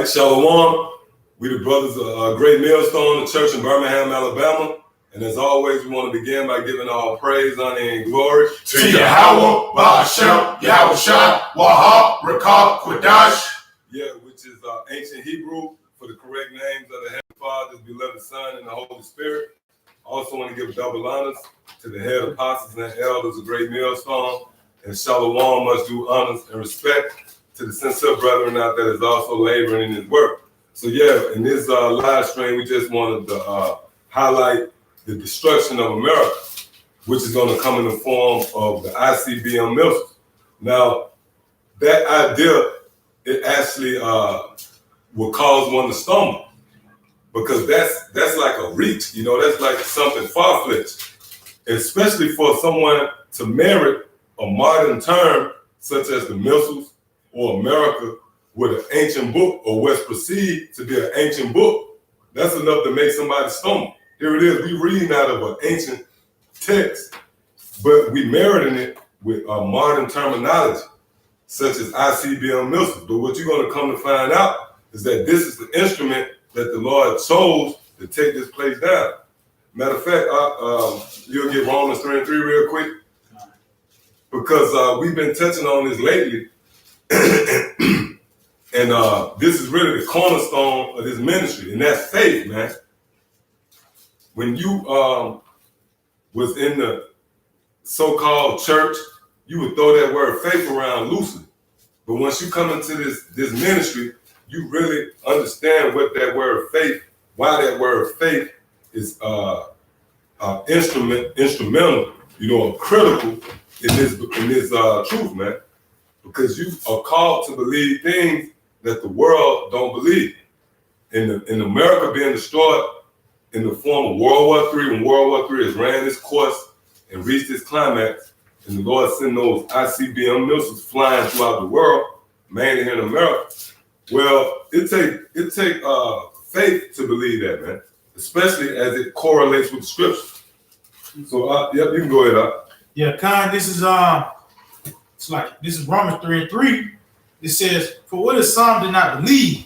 right, Shalom. We the brothers of Great Millstone, the church in Birmingham, Alabama. And as always, we want to begin by giving all praise, honor, and glory to Yahweh, Ba'ashem, Yahushua, Wahab, Rakab, Quadash. Yeah, which is ancient Hebrew for the correct names of the Heavenly Father, His beloved Son, and the Holy Spirit. Also want to give double honors to the head apostles and elders of Great Millstone. And Shalom must do honors and respect to the sincere brethren out there that's also laboring in His work. So yeah, in this live stream, we just wanted to highlight the destruction of America, which is going to come in the form of the ICBM missiles. Now, that idea, it actually will cause one to stumble, because that's like a reach, you know, that's like something far-fetched, especially for someone to merit a modern term such as the missiles or America with an ancient book, or what's perceived to be an ancient book. That's enough to make somebody stumble. Here it is, we reading out of an ancient text, but we meriting it with modern terminology, such as ICBM missiles. But what you're going to come to find out is that this is the instrument that the Lord chose to take this place down. Matter of fact, you'll get Romans 3 and 3 real quick, because we've been touching on this lately. And this is really the cornerstone of this ministry, and that's faith, man. When you was in the so-called church, you would throw that word faith around loosely. But once you come into this ministry, you really understand what that word faith, why that word faith is instrumental, you know, critical in this truth, man. Because you are called to believe things that the world don't believe. In America being destroyed in the form of World War III, when World War III has ran its course and reached its climax, and the Lord sent those ICBM missiles flying throughout the world, mainly here in America. Well, it take faith to believe that, man, especially as it correlates with the scripture. So, yep, you can go ahead. Yeah, Khan, this is Romans 3 and 3. It says, "For what if some did not believe?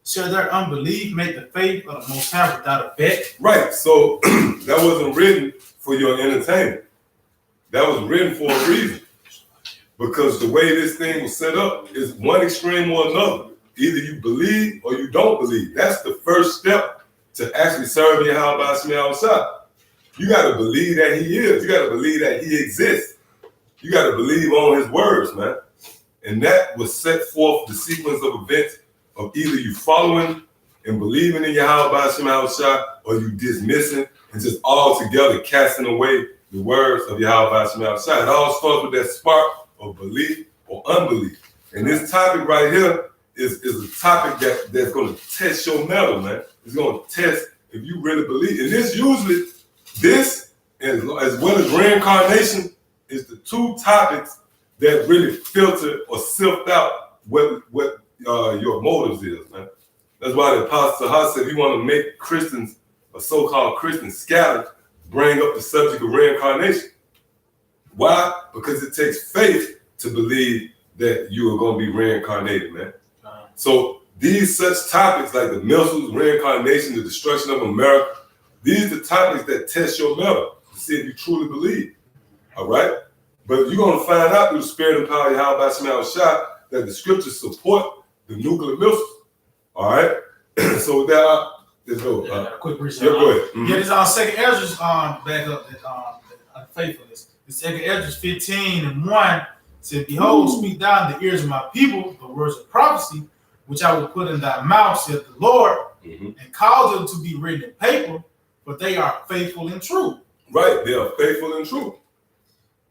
Shall their unbelief make the faith of the Most High without effect?" Right. So that wasn't written for your entertainment. That was written for a reason. Because the way this thing was set up is one extreme or another. Either you believe or you don't believe. That's the first step to actually serve Yahweh Ba'ashem Yahushua. You got to believe that He is. You got to believe that He exists. You got to believe on His words, man. And that was set forth the sequence of events of either you following and believing in Yahweh Ba'ashem Yahushua, or you dismissing and just altogether casting away the words of Yahweh Ba'ashem Yahushua. It all starts with that spark of belief or unbelief. And this topic right here is a topic that's going to test your mettle, man. It's going to test if you really believe. And this usually, as well as reincarnation, is the two topics that really filter or sift out what your motives is, man. That's why the Apostle Hus said, if you want to make Christians, or so-called Christians, scattered, bring up the subject of reincarnation. Why? Because it takes faith to believe that you are going to be reincarnated, man. So these such topics like the missiles, reincarnation, the destruction of America, these are the topics that test your mettle to see if you truly believe. All right? But you're going to find out through the spirit and power of Yahweh Ba'ashem Yahushua that the scriptures support the nuclear missiles. All right? So with that, let's go. A quick research. Yeah, go ahead. Mm-hmm. Yeah, this is Second Ezra's back up that faithfulness. The Second Ezra's 15 and 1 said, "Behold, speak thou in the ears of my people the words of prophecy, which I will put in thy mouth, said the Lord, and cause them to be written in paper, but they are faithful and true." Right, they are faithful and true.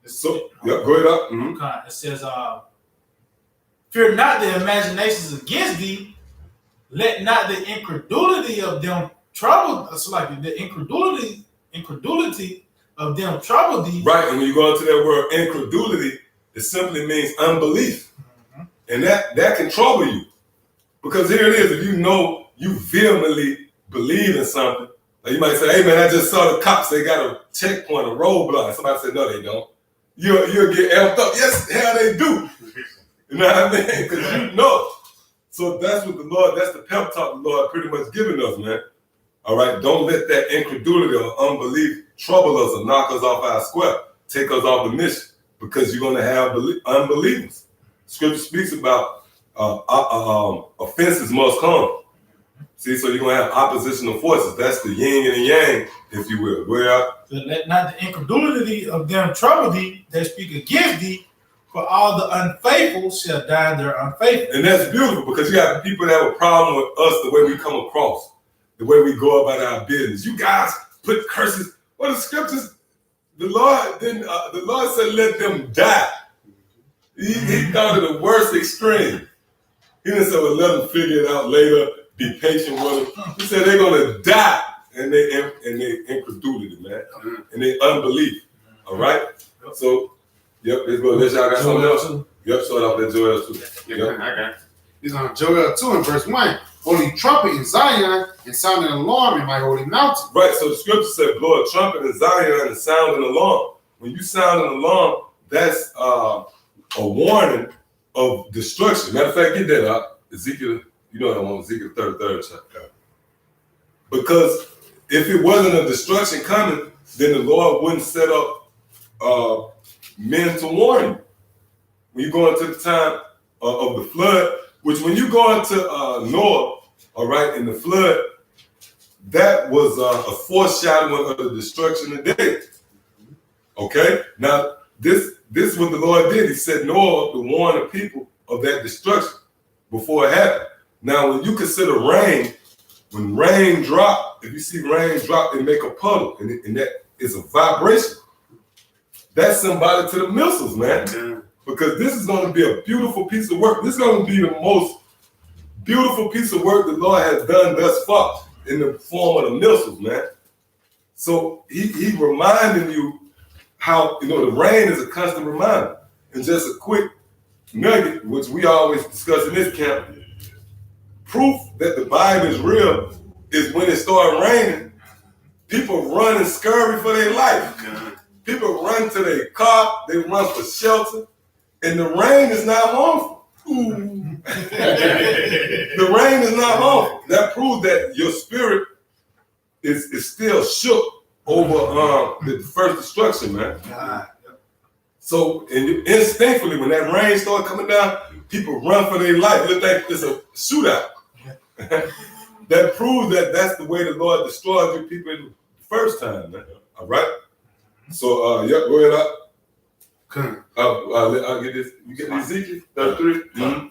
So, yeah, go ahead. It says, "Fear not the imaginations against thee, let not the incredulity of them trouble." It's like the incredulity of them trouble thee. Right, and when you go into that word incredulity, it simply means unbelief. And that can trouble you. Because here it is, if you know you vehemently believe in something, like you might say, "Hey man, I just saw the cops, they got a checkpoint, a roadblock." Somebody said, "No, they don't." You'll get amped up. Yes, hell they do. You know what I mean? Because you know. So that's what the Lord, that's the pep talk the Lord pretty much giving us, man. All right, don't let that incredulity or unbelief trouble us or knock us off our square, take us off the mission, because you're going to have unbelievers. Scripture speaks about offenses must come. See, so you're going to have oppositional forces. That's the yin and the yang, if you will. Where Let not the incredulity of them trouble thee that speak against thee, for all the unfaithful shall die in their unfaithful. And that's beautiful, because you got people that have a problem with us, the way we come across, the way we go about our business. You guys put curses. Well, the scriptures, the Lord said, let them die. He thought of the worst extreme. He didn't say, well, let them figure it out later, be patient with them. He said they're gonna die, and they incredulity, man, and they unbelief. All right. So, yep, let's go. Unless y'all got something else. Yep, start off that Joel 2. Yep, I got it. It's on Joel 2 and verse 1. Holy trumpet in Zion and sound an alarm in my holy mountain. Right, so the scripture said, blow a trumpet in Zion and sound an alarm. When you sound an alarm, that's a warning of destruction. Matter of fact, get that up. Ezekiel, you know that one, Ezekiel 33rd chapter. Because if it wasn't a destruction coming, then the Lord wouldn't set up men to warn you. When you go into the time of the flood, which when you go into Noah, all right, in the flood, that was a foreshadowing of the destruction of the dead. Okay? Now, this is what the Lord did. He set Noah up to warn the people of that destruction before it happened. Now, when you consider rain, when rain drop, if you see rain drop, it make a puddle, and that is a vibration. That's symbolic to the missiles, man. Because this is going to be a beautiful piece of work. This is going to be the most beautiful piece of work the Lord has done thus far in the form of the missiles, man. So he reminding you how, the rain is a constant reminder. And just a quick nugget, which we always discuss in this camp, proof that the Bible is real is when it started raining, people run and scurry for their life. People run to their car, they run for shelter, and the rain is not harmful. The rain is not harmful. That proves that your spirit is still shook over the first destruction, man. So, and instinctively, when that rain started coming down, people run for their life. It looks like it's a shootout. That proves that that's the way the Lord destroyed your people the first time, man. All right? So, yep, go ahead up. I'll get this. You get Ezekiel 33? Mm-hmm.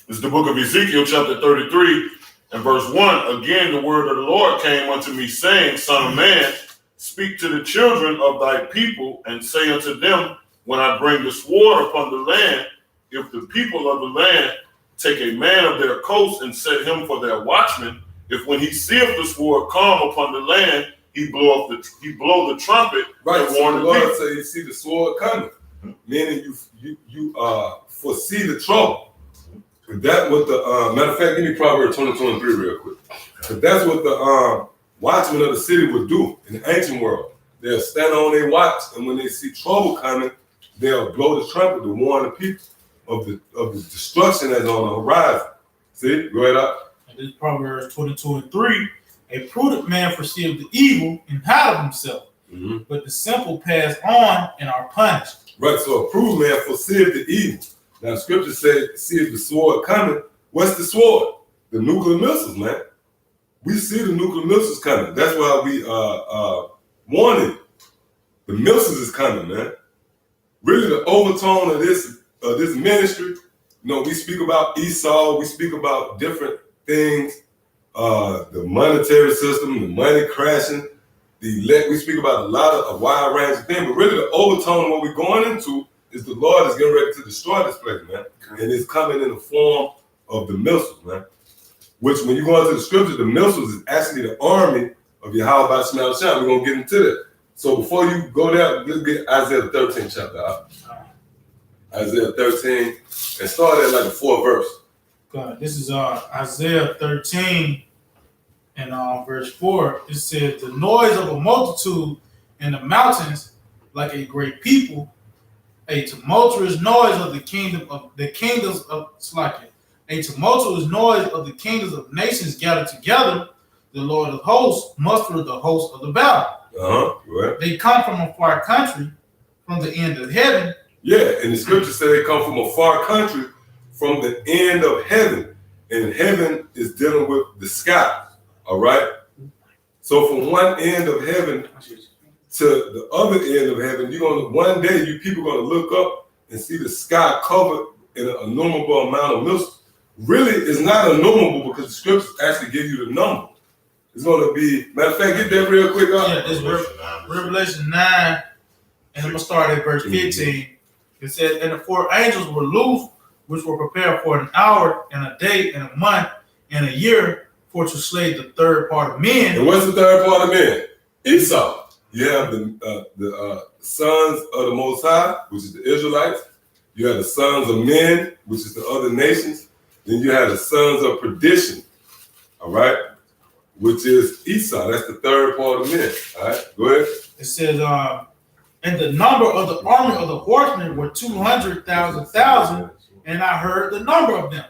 It's the book of Ezekiel, chapter 33, and verse 1. Again, the word of the Lord came unto me, saying, Son of man, speak to the children of thy people, and say unto them, when I bring the sword upon the land, if the people of the land take a man of their coast and set him for their watchman, if when he seeth the sword come upon the land, he blow the trumpet. Right, so the Lord said, you see the sword coming, meaning you foresee the trouble. But that what the matter of fact, give me Proverbs 20:23 real quick. But that's what the watchmen of the city would do in the ancient world. They'll stand on their watch, and when they see trouble coming, they'll blow the trumpet to warn the people of the destruction that's on the horizon. See, go ahead up. And this Proverbs 22:3. A prudent man foreseeth the evil and hide himself, but the simple pass on and are punished. Right, so a prudent man foreseeth the evil. Now, scripture said, see if the sword coming. What's the sword? The nuclear missiles, man. We see the nuclear missiles coming. That's why we warning. The missiles is coming, man. Really, the overtone of this ministry, we speak about Esau, we speak about different things. The monetary system, the money crashing, we speak about a lot of a wide range of things, but really the overtone of what we're going into is the Lord is getting ready to destroy this place, man. And it's coming in the form of the missiles, man. Which when you go into the scripture, the missiles is actually the army of Yahweh Shema Shah. We're gonna get into that. So before you go there, let's get Isaiah 13 chapter. Isaiah 13, and start at like the 4th verse. God, this is Isaiah 13 and verse 4. It says, the noise of a multitude in the mountains, like a great people, a tumultuous noise of the kingdoms of Slakia, A tumultuous noise of the kingdoms of nations gathered together. The Lord of hosts mustered the host of the battle. Right. They come from a far country, from the end of heaven. Yeah, and the scripture said they come from a far country, from the end of heaven. And heaven is dealing with the sky. All right. So from one end of heaven to the other end of heaven, you're gonna one day you people gonna look up and see the sky covered in an innumerable amount of missiles. Really, it's not innumerable because the scriptures actually give you the number. It's gonna be, matter of fact, get that real quick up. Yeah, it's Revelation 9, and I'm gonna start at verse 15. It says, and the 4 angels were loosed, which were prepared for an hour and a day and a month and a year for to slay the third part of men. And what's the third part of men? Esau. You have the sons of the Most High, which is the Israelites. You have the sons of men, which is the other nations. Then you have the sons of perdition, all right, which is Esau. That's the third part of men. All right, go ahead. It says, and the number of the army of the horsemen were 200,000, and I heard the number of them.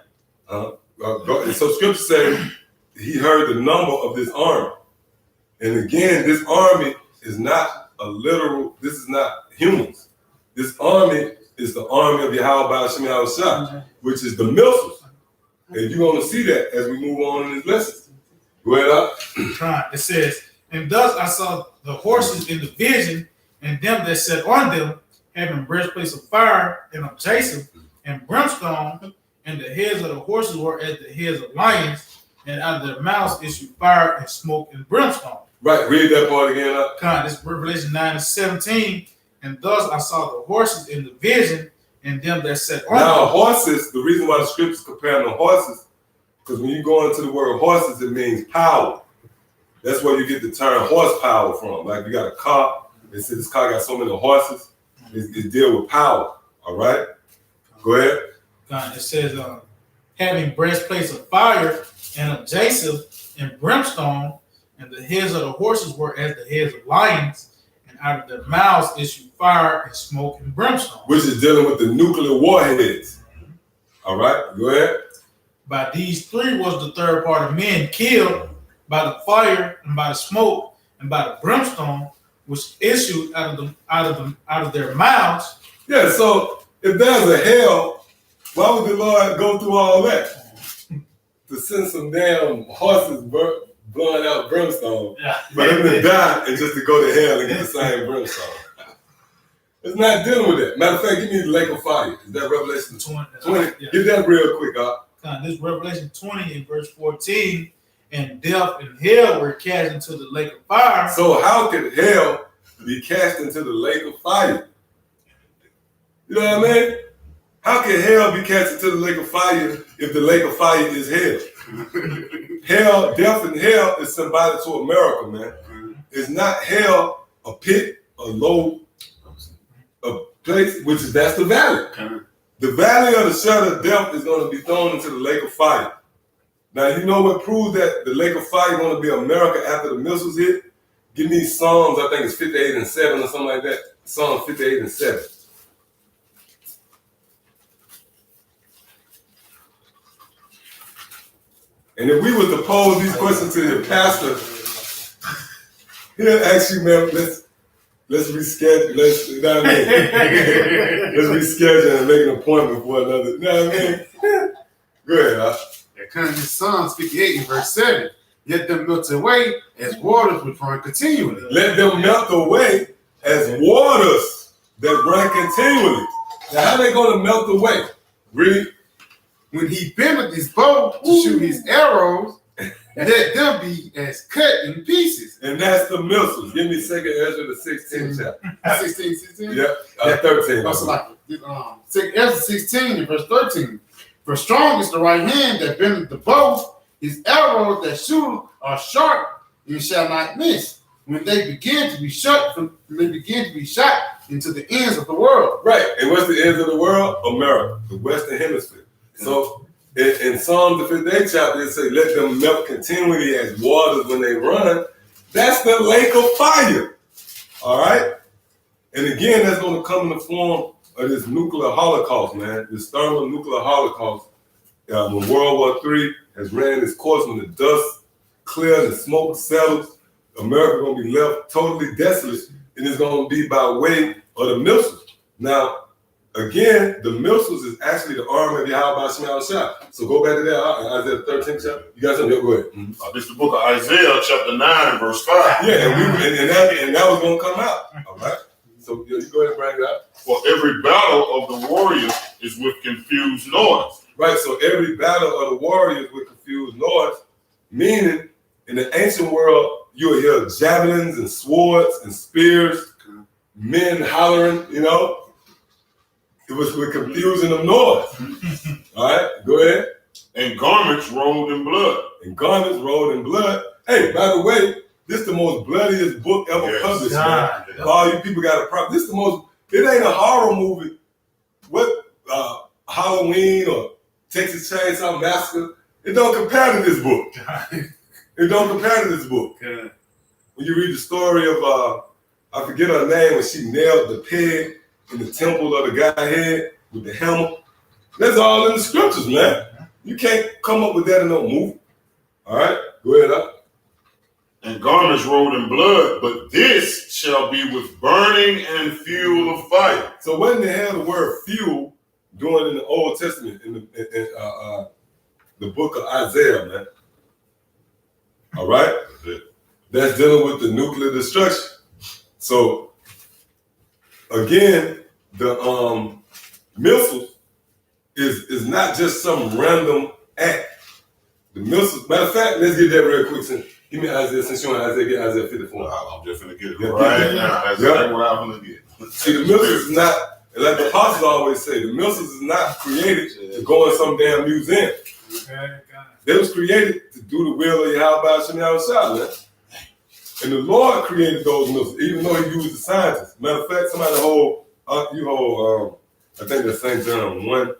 So scripture says he heard the number of this army. And again, this army is not a literal, this is not humans. This army is the army of Yahweh Shem Yahushua, which is the missiles. And you're going to see that as we move on in this lesson. Go ahead, Up. It says, and thus I saw the horses in the vision, and them that sat on them, having breastplates of fire and of jacinth and brimstone, and the heads of the horses were as the heads of lions, and out of their mouths issued fire and smoke and brimstone. Right, read that part again. This is Revelation 9 and 17. And thus I saw the horses in the vision, and them that sat on now, them. horses, the reason why the scriptures compare them to horses, because when you go into the word horses, it means power. That's where you get the term horsepower from. Like you got a car, they say this car got so many horses, it deal with power. All right? Go ahead. It says, having breastplates of fire and of jacinth and brimstone, and the heads of the horses were as the heads of lions, and out of their mouths issued fire and smoke and brimstone. Which is dealing with the nuclear warheads. All right, go ahead. By these 3 was the third part of men killed by the fire and by the smoke and by the brimstone, which issued out of their mouths. Yeah, so if there's a hell, why would the Lord go through all that? To send some damn horses blowing out brimstone, for them to die and just to go to hell and get the same brimstone. It's not dealing with that. Matter of fact, give me the lake of fire. Is that Revelation 20? Yeah. Get that real quick, up. This is Revelation 20 in verse 14, and death and hell were cast into the lake of fire. So how could hell be cast into the lake of fire? You know what I mean? How can hell be cast into the lake of fire if the lake of fire is hell? Hell, death and hell is symbolic to America, man. It's not hell a pit, a low, a place, that's the valley. The valley of the shadow of death is going to be thrown into the lake of fire. Now, you know what proves that the lake of fire is going to be America after the missiles hit? Give me Psalms, I think it's 58 and 7 or something like that. Psalms 58 and 7. And if we were to pose these questions to your pastor, he'll ask you, man, let's reschedule, you know what I mean? Let's reschedule and make an appointment for another, you know what I mean? Go ahead, huh? According to Psalms 58 and verse 7, let them melt away as waters which run continually. Let them melt away as waters that run continually. Now, how are they going to melt away? Read. When he bendeth his bow to shoot his arrows, let them be as cut in pieces. And that's the missiles. Give me 2 Ezra the 16th chapter. 16. Yep, 13. Also like 2 Ezra 16 and verse 13. For strong is the right hand that bendeth the bow, his arrows that shoot are sharp and shall not miss. When they begin to be shot into the ends of the world. Right. And what's the ends of the world? America, the Western Hemisphere. So in Psalm the 58th chapter, it says, let them melt continually as waters when they run. That's the lake of fire. All right? And again, that's going to come in the form of this nuclear holocaust, man. This thermonuclear holocaust when World War III has ran its course, when the dust clears and smoke settles, America gonna be left totally desolate, and it's gonna be by way of the missiles. Now, again, the missiles is actually the arm of Yahweh Shemel Shah. So go back to that Isaiah 13th chapter. You got something? Go ahead. This is the book of Isaiah, chapter 9, verse 5. Yeah, and that was gonna come out. All right. So you go ahead and bring it up. For every battle of the warriors is with confused noise. Right. So every battle of the warriors with confused noise, meaning in the ancient world, you'll hear javelins and swords and spears, men hollering, you know. It was with confusion of noise. All right, go ahead. And garments rolled in blood. And garments rolled in blood. Hey, by the way, this is the most bloodiest book ever published, man. All you people got a problem. This is the most, it ain't a horror movie. What, Halloween or Texas Chainsaw Massacre, it don't compare to this book. It don't compare to this book. When you read the story of, I forget her name, when she nailed the peg in the temple of the guy head with the hammer. That's all in the scriptures, man. You can't come up with that in no movie. All right, go ahead up. And garments rolled in blood, but this shall be with burning and fuel of fire. So when the hell the word fuel doing in the Old Testament in the book of Isaiah, man? All right, that's dealing with the nuclear destruction. So again, the missiles is not just some random act. The missiles, matter of fact, let's get that real quick. Give me Isaiah, since you're on Isaiah, get Isaiah 54. I'm just gonna get it Yeah, right now. That's exactly what I'm gonna get. See, the missiles is not, like the apostles always say, the missiles is not created to go in some damn museum. They was created to do the will of Yahweh Shemel Shah, man. And the Lord created those missiles, even though he used the scientists. Matter of fact, somebody I think that's St. John 1.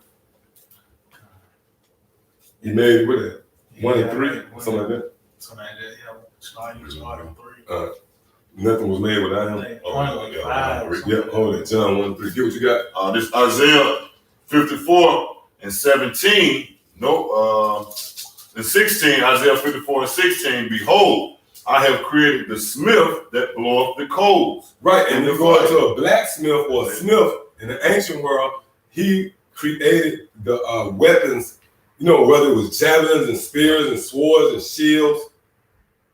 He made, what is it? 1 and 3, something like that. Something like that, yeah. Slide 3. Nothing was made without him. Yeah, hold it. John 1 and 3. Get what you got. This Isaiah 54 and 17. And 16, Isaiah 54 and 16. Behold, I have created the smith that bloweth the coals. Right, and you go into a blacksmith or a smith in the ancient world, he created the weapons, you know, whether it was javelins and spears and swords and shields.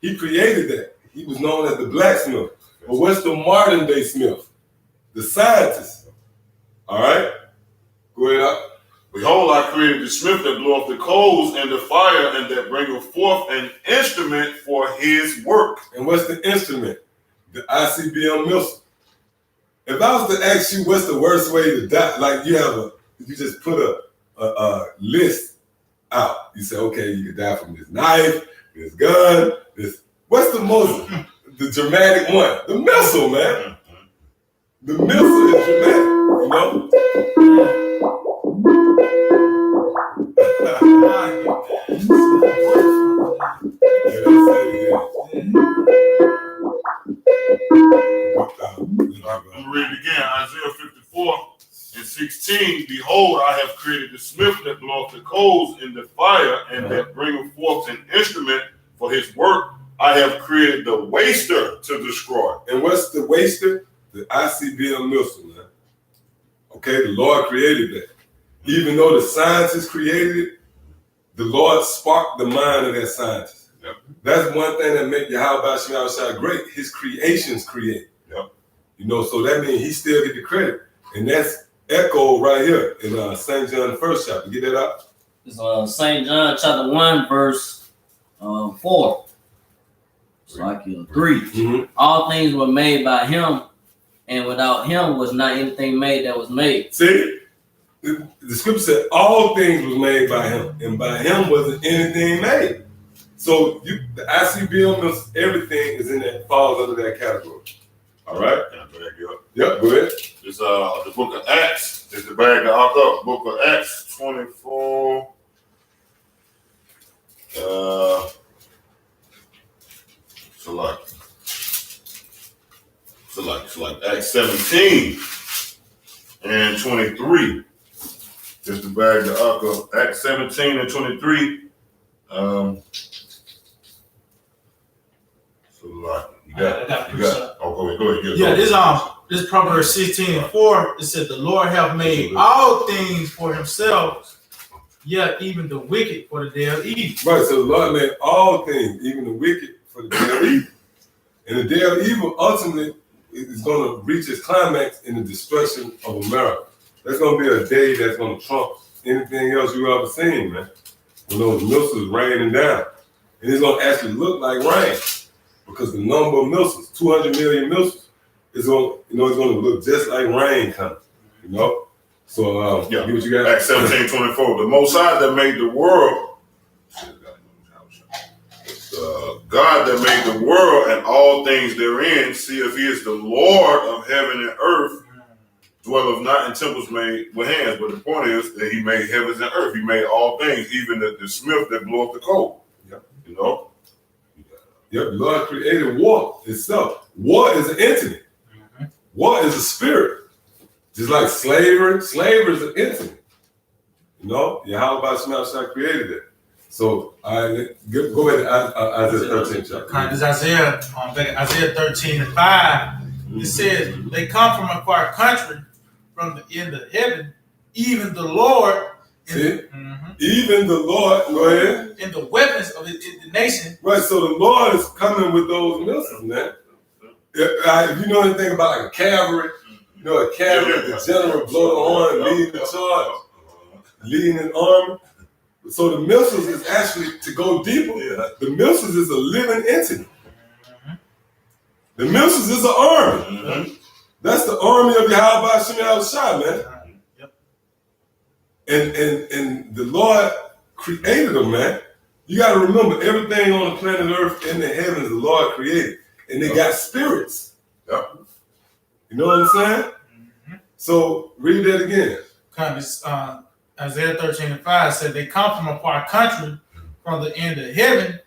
He created that. He was known as the blacksmith. But what's the modern day smith? The scientist. All right? Go ahead up. Behold, I created the smith that bloweth the coals and the fire, and that bringeth forth an instrument for his work. And what's the instrument? The ICBM missile. If I was to ask you what's the worst way to die, like you just put a list out. You say, okay, you could die from this knife, this gun, this. What's the most, the dramatic one? The missile, man. The missile is dramatic, you know? I'm reading again, Isaiah 54 and 16. Behold, I have created the smith that bloweth the coals in the fire, and that bringeth forth an instrument for his work. I have created the waster to destroy. And what's the waster? The ICBM missile, man. Okay, the Lord created that. Even though the scientists created it, the Lord sparked the mind of that scientist. Yep. That's one thing that makes Yahweh Shemel Shah great. His creations create. Yep. You know, so that means he still get the credit. And that's echoed right here in St. John, the 1st chapter. Get that out. It's St. John chapter 1, verse 4. It's like 3. Mm-hmm. All things were made by him, and without him was not anything made that was made. See? The scripture said all things was made by him, and by him wasn't anything made. So the ICBM, everything is in that, falls under that category. All right? Yep, go ahead. It's the book of Acts. It's the bag of Alcohol. Book of Acts 24. So like Acts 17 and 23. Just to bag the ark up. Acts 17 and 23. So like you got. Oh, go ahead. Yeah, this Proverbs 16 and 4. It said, "The Lord hath made all things for Himself, yet even the wicked for the day of evil." Right, so the Lord made all things, even the wicked, for the day of evil. And the day of evil ultimately is going to reach its climax in the destruction of America. That's going to be a day that's going to trump anything else you ever seen, man. When those missiles raining down. And it's going to actually look like rain. Because the number of missiles, 200 million missiles, is going, it's going to look just like rain coming, So, Yeah. what you got? Acts 17, 24. The Most High that made the world, God that made the world and all things therein, see if He is the Lord of heaven and earth, dwelleth not in temples made with hands. But the point is that He made heavens and earth. He made all things, even the smith that blew up the coal. Yep. Yep, the Lord created war itself. War is an entity. War is a spirit. Just like slavery is an entity. Yahweh Shemashah created it. So go ahead Isaiah 13 chapter. This Isaiah 13 and 5. It says, "They come from a far country, from the end of heaven, even the Lord." Even the Lord, go ahead. In the weapons of His indignation. Right, so the Lord is coming with those missiles, man. If you know anything about like a cavalry, a cavalry, the general blow the horn, leading the charge, leading an army. So the missiles is actually, to go deeper, the missiles is a living entity. The missiles is an army. That's the army of Yahweh Shemashah, man. And the Lord created them, man. You got to remember, everything on the planet Earth in the heavens, the Lord created. And they got spirits. Yep. You know what I'm saying? So, read that again. Isaiah 13 and 5 said, "They come from a far country, from the end of heaven,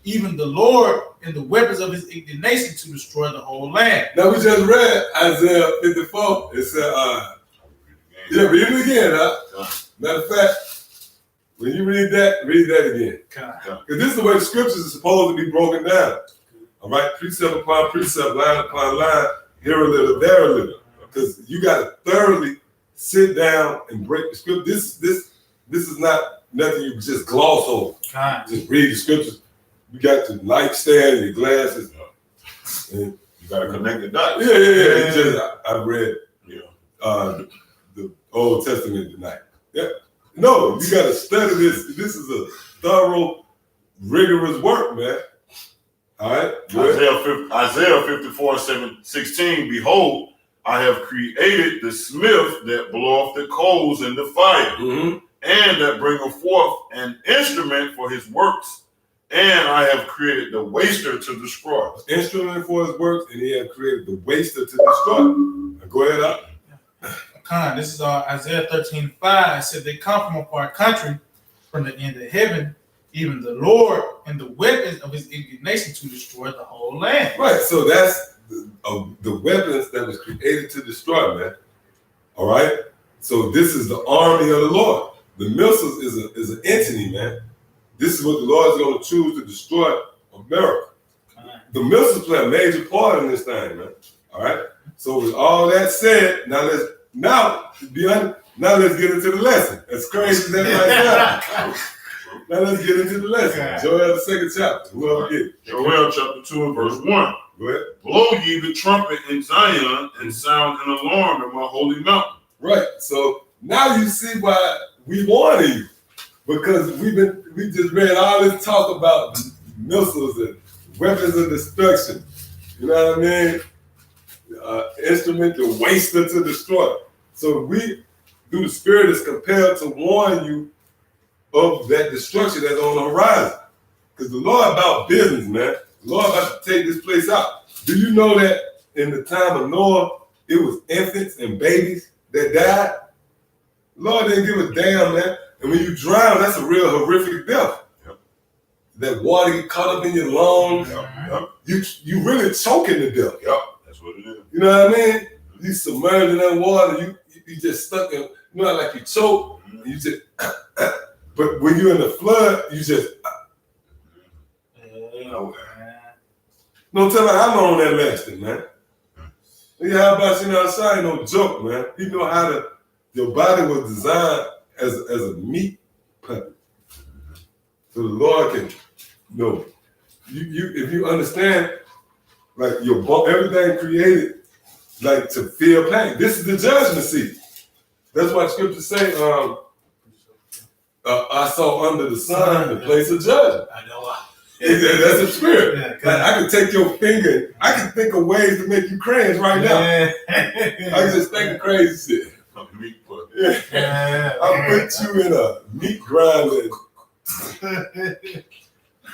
even the Lord in the weapons of His indignation to destroy the whole land." Now, we just read Isaiah 54. It said, read it again, huh? Matter of fact, when you read that again. Because this is the way the scriptures are supposed to be broken down. All right? Precept upon precept, line upon line, here a little, there a little. Because you got to thoroughly sit down and break the script. This is not nothing you can just gloss over. Just read the scriptures. You got your nightstand, your glasses. And you got to connect the dots. Yeah. I read the Old Testament tonight. Yeah. No, you got to study this. This is a thorough, rigorous work, man. All right. Isaiah 54:16. Behold, I have created the smith that bloweth the coals in the fire, and that bringeth forth an instrument for his works. And I have created the waster to destroy. Instrument for his works, and He have created the waster to destroy. Now go ahead up. This is Isaiah 13:5. It said, "They come from a far country, from the end of heaven, even the Lord and the weapons of His indignation to destroy the whole land." Right, so that's the weapons that was created to destroy, man. All right, so this is the army of the Lord. The missiles is an entity, man. This is what the Lord is going to choose to destroy America. The missiles play a major part in this thing, man. All right. So with all that said, now let's get into the lesson. As crazy as that might sound. Now let's get into the lesson. Joel, the second chapter. Whoever get it. Joel chapter 2 and verse 1. Go ahead. Blow ye the trumpet in Zion and sound an alarm in my holy mountain. Right. So now you see why we warning you. Because we just read all this talk about missiles and weapons of destruction. You know what I mean? Instrument to waster to destroy. So we, through the Spirit, is compelled to warn you of that destruction that's on the horizon. Because the Lord about business, man. The Lord about to take this place out. Do you know that in the time of Noah, it was infants and babies that died? The Lord didn't give a damn, man. And when you drown, that's a real horrific death. Yep. That water get caught up in your lungs. Yep. You really choking to death. Yep. That's what it is. You know what I mean? You submerged in that water, you just stuck in, like you choke, You just, but when you're in the flood, you just. Don't tell me how long that lasted, man. Yeah, how about you know outside? No joke, man. You know how your body was designed as a meat puppet. So the Lord can, you if you understand, like everything created, like to feel pain. This is the judgment seat. That's why scriptures say, I saw under the sun the place of judgment. I know. That's a spirit. Yeah, Like I can take your finger. I can think of ways to make you cringe right now. I can just think of crazy shit. Meat puppet. Yeah. I'll put you in a meat grinder.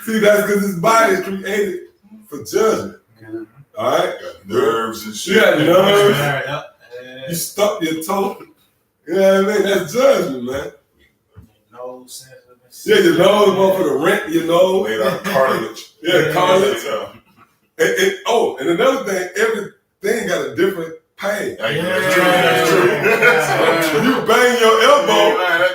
See, that's because his body is created for judgment. All right? Got nerves and shit. Yeah, nerves. You stuck your toe. You know what I mean? That's judgment, man. No sense. Yeah, your nose, motherfucker, rent your nose. Made out of cartilage. Yeah, cartilage. Yeah. And another thing, everything got a different pain. That's true. That's true. When you bang your elbow,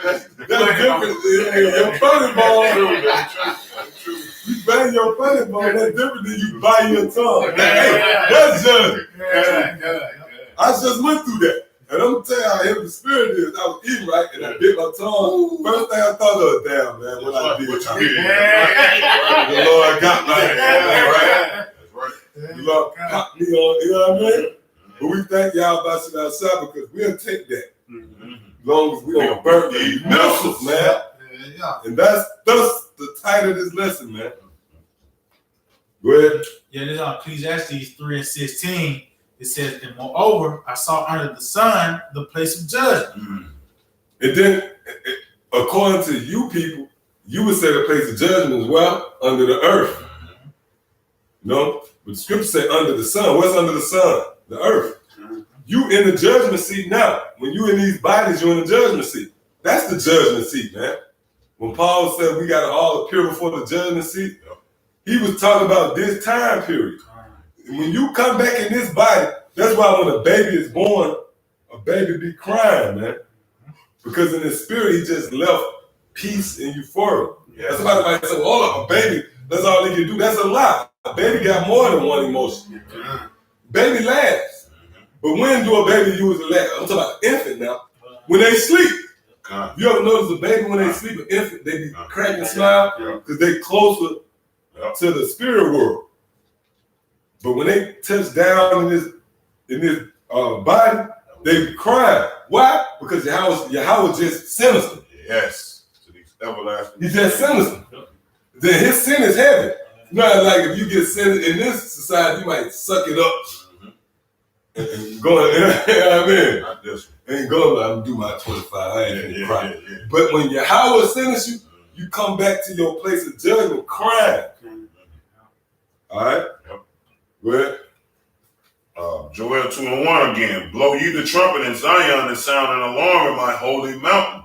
that's different than your funny bone. That's true. You bang your funny bone, that's different than you bite your tongue. Hey, that's judgment. I just went through that. And I'm gonna tell you how heavy the spirit is. I was eating right and I bit my tongue. First thing I thought of, damn man, what I did. The Lord got my hand, right? That's right. The Lord popped me on, you know what I mean? But we thank y'all about it outside because we'll take that. As long as we don't burn these muscles, man. And that's the title of this lesson, man. Go ahead. Yeah, this is Ecclesiastes 3:16. It says, and moreover, I saw under the sun the place of judgment. And then, according to you people, you would say the place of judgment as well, under the earth. No? But the scripture say under the sun. What's under the sun? The earth. You in the judgment seat now. When you in these bodies, you're in the judgment seat. That's the judgment seat, man. When Paul said we got to all appear before the judgment seat, he was talking about this time period. When you come back in this body, that's why when a baby is born, a baby be crying, man. Because in his spirit, he just left peace and euphoria. Yeah. Somebody might say, hold up, a baby, that's all he can do. That's a lie. A baby got more than one emotion. Baby laughs. But when do a baby usually laugh? I'm talking about infant now. When they sleep. You ever notice a baby when they sleep, an infant, they be cracking smile because they closer to the spirit world. But when they touch down in this body, they be crying. Why? Because Yahweh just sinister. Yes. So he's everlasting. He's just sinister. Then his sin is heavy. Not like if you get sin in this society, you might suck it up and go. You know what I mean? Not this one. Ain't going. I'm do my 25. I ain't gonna cry. But when Yahweh sends you, you come back to your place of judgment crying. All right. Yep. Go ahead. Joel 2:1 again. Blow ye the trumpet in Zion and sound an alarm in my holy mountain.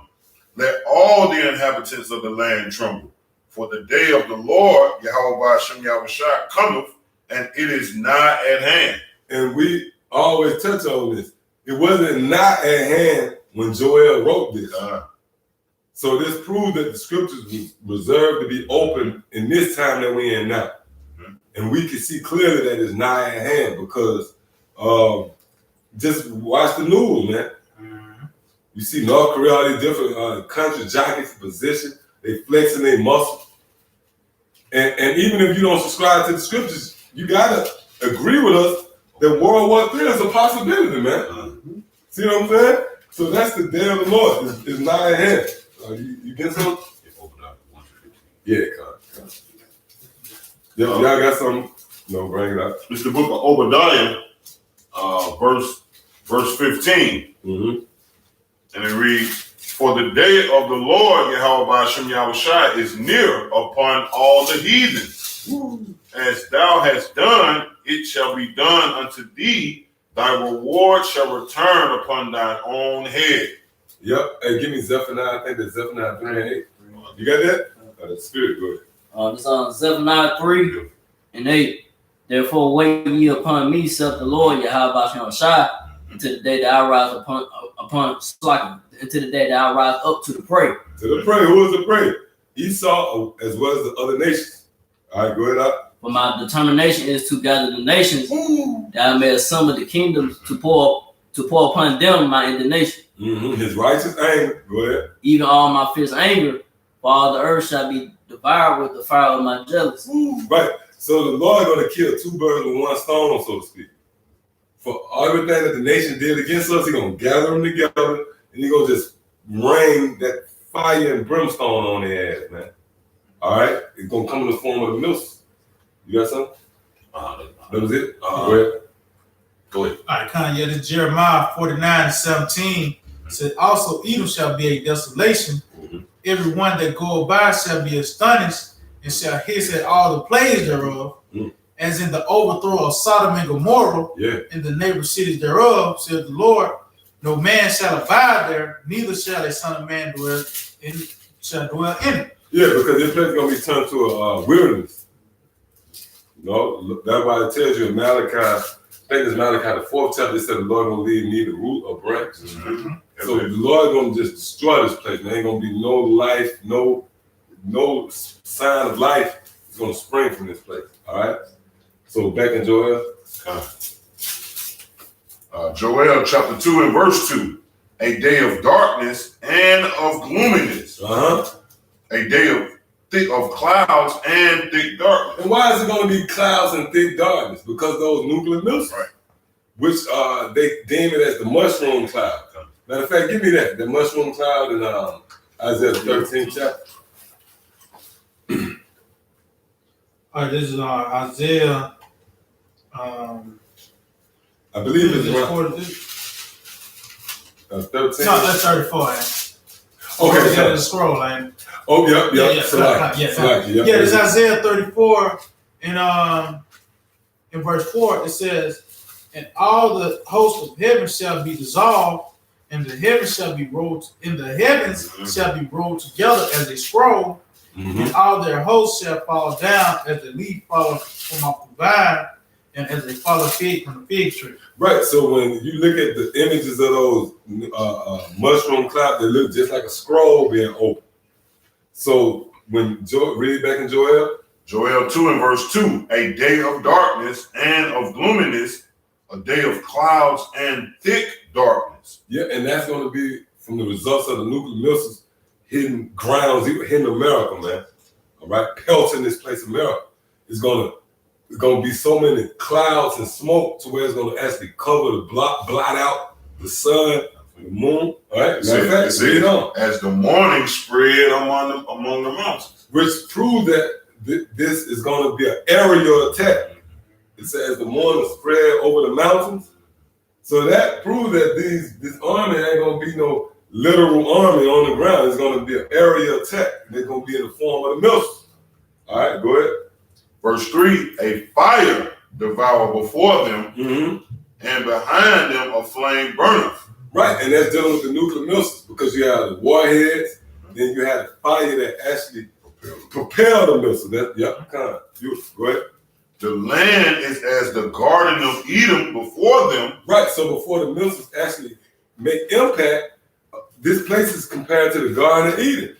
Let all the inhabitants of the land tremble. For the day of the Lord, Yahweh Hashem Yahushua, cometh, and it is nigh at hand. And we always touch on this. It wasn't not at hand when Joel wrote this. So this proves that the scriptures was reserved to be open in this time that we're in now. And we can see clearly that it's nigh at hand because just watch the news, man. You see North Korea, all these different countries jockeying for position. They flexing their muscles. And even if you don't subscribe to the scriptures, you gotta agree with us that World War III is a possibility, man. See what I'm saying? So that's the day of the Lord. It's nigh at hand. You get some? Yeah, come. Y'all got something? No, bring it up. It's the book of Obadiah, verse 15. And it reads, for the day of the Lord, Yahweh Hashem Yahushua, is near upon all the heathens. As thou hast done, it shall be done unto thee. Thy reward shall return upon thine own head. Yep. Hey, give me Zephaniah. I think that's Zephaniah 3:8. You got that? The spirit, go ahead. This on Zephaniah 3:8. Therefore wait ye upon me, saith the Lord, Yahweh Hashem Yahushua, until the day that I rise upon slacking, until the day that I rise up to the prey. To the prey. Who is the prey? Esau as well as the other nations. All right, go ahead up. For my determination is to gather the nations, that I may assemble the kingdoms to pour upon them my indignation. His righteous anger. Go ahead. Even all my fierce anger, for all the earth shall be devoured with the fire of my jealousy. Right. So the Lord going to kill two birds with one stone, so to speak. For everything that the nation did against us, He's going to gather them together, and He's going to just rain that fire and brimstone on their ass, man. All right? It's going to come in the form of the mills. You got something? That was it? Go ahead. Go ahead. All right, Kanye, this Jeremiah 49:17 said, also Edom shall be a desolation. Every one that goeth by shall be astonished, and shall hiss at all the plagues thereof, as in the overthrow of Sodom and Gomorrah, in the neighbor cities thereof, said the Lord. No man shall abide there, neither shall a son of man dwell in it. Yeah, because this place is going to be turned to a wilderness. No, that's why it tells you in Malachi, I think it's Malachi the 4th chapter, it said the Lord going to leave neither root or branch. So the Lord going to just destroy this place. There ain't going to be no life, no sign of life is going to spring from this place. All right? So back in Joel. Joel chapter 2 and verse 2. A day of darkness and of gloominess. A day of clouds and thick darkness. And why is it going to be clouds and thick darkness? Because those nuclear missiles, which they deem it as the mushroom cloud. Matter of fact, give me that, the mushroom cloud in Isaiah 13th chapter. All right, this is Isaiah. I believe it's around 13. No, that's 34. Okay, the scroll, man. Oh, yep. Yeah, it's Isaiah 34, and in verse 4 it says, "And all the hosts of heaven shall be dissolved, and the heavens shall be rolled, shall be rolled together as a scroll, and all their hosts shall fall down as the leaf falleth from off the vine, and as they fall fig from the fig tree." Right. So when you look at the images of those mushroom clouds, they look just like a scroll being open. So when read back in Joel. Joel 2 and verse 2. A day of darkness and of gloominess, a day of clouds and thick darkness. Yeah, and that's going to be from the results of the nuclear missiles hitting grounds, even hitting America, man. All right, pelting this place, America. It's going to be so many clouds and smoke to where it's going to actually cover the blot out the sun, the moon. All right, As the morning spread among the mountains, which proves that this is going to be an aerial attack. It says the morning spread over the mountains. So that proves that this army ain't going to be no literal army on the ground. It's going to be an aerial attack. They're going to be in the form of the missiles. All right, go ahead. Verse 3, a fire devour before them, and behind them a flame burneth. Right, and that's dealing with the nuclear missiles, because you have the warheads, then you have the fire that actually propel the missile. Go ahead. The land is as the garden of Eden before them. Right, so before the missiles actually make impact, this place is compared to the Garden of Eden.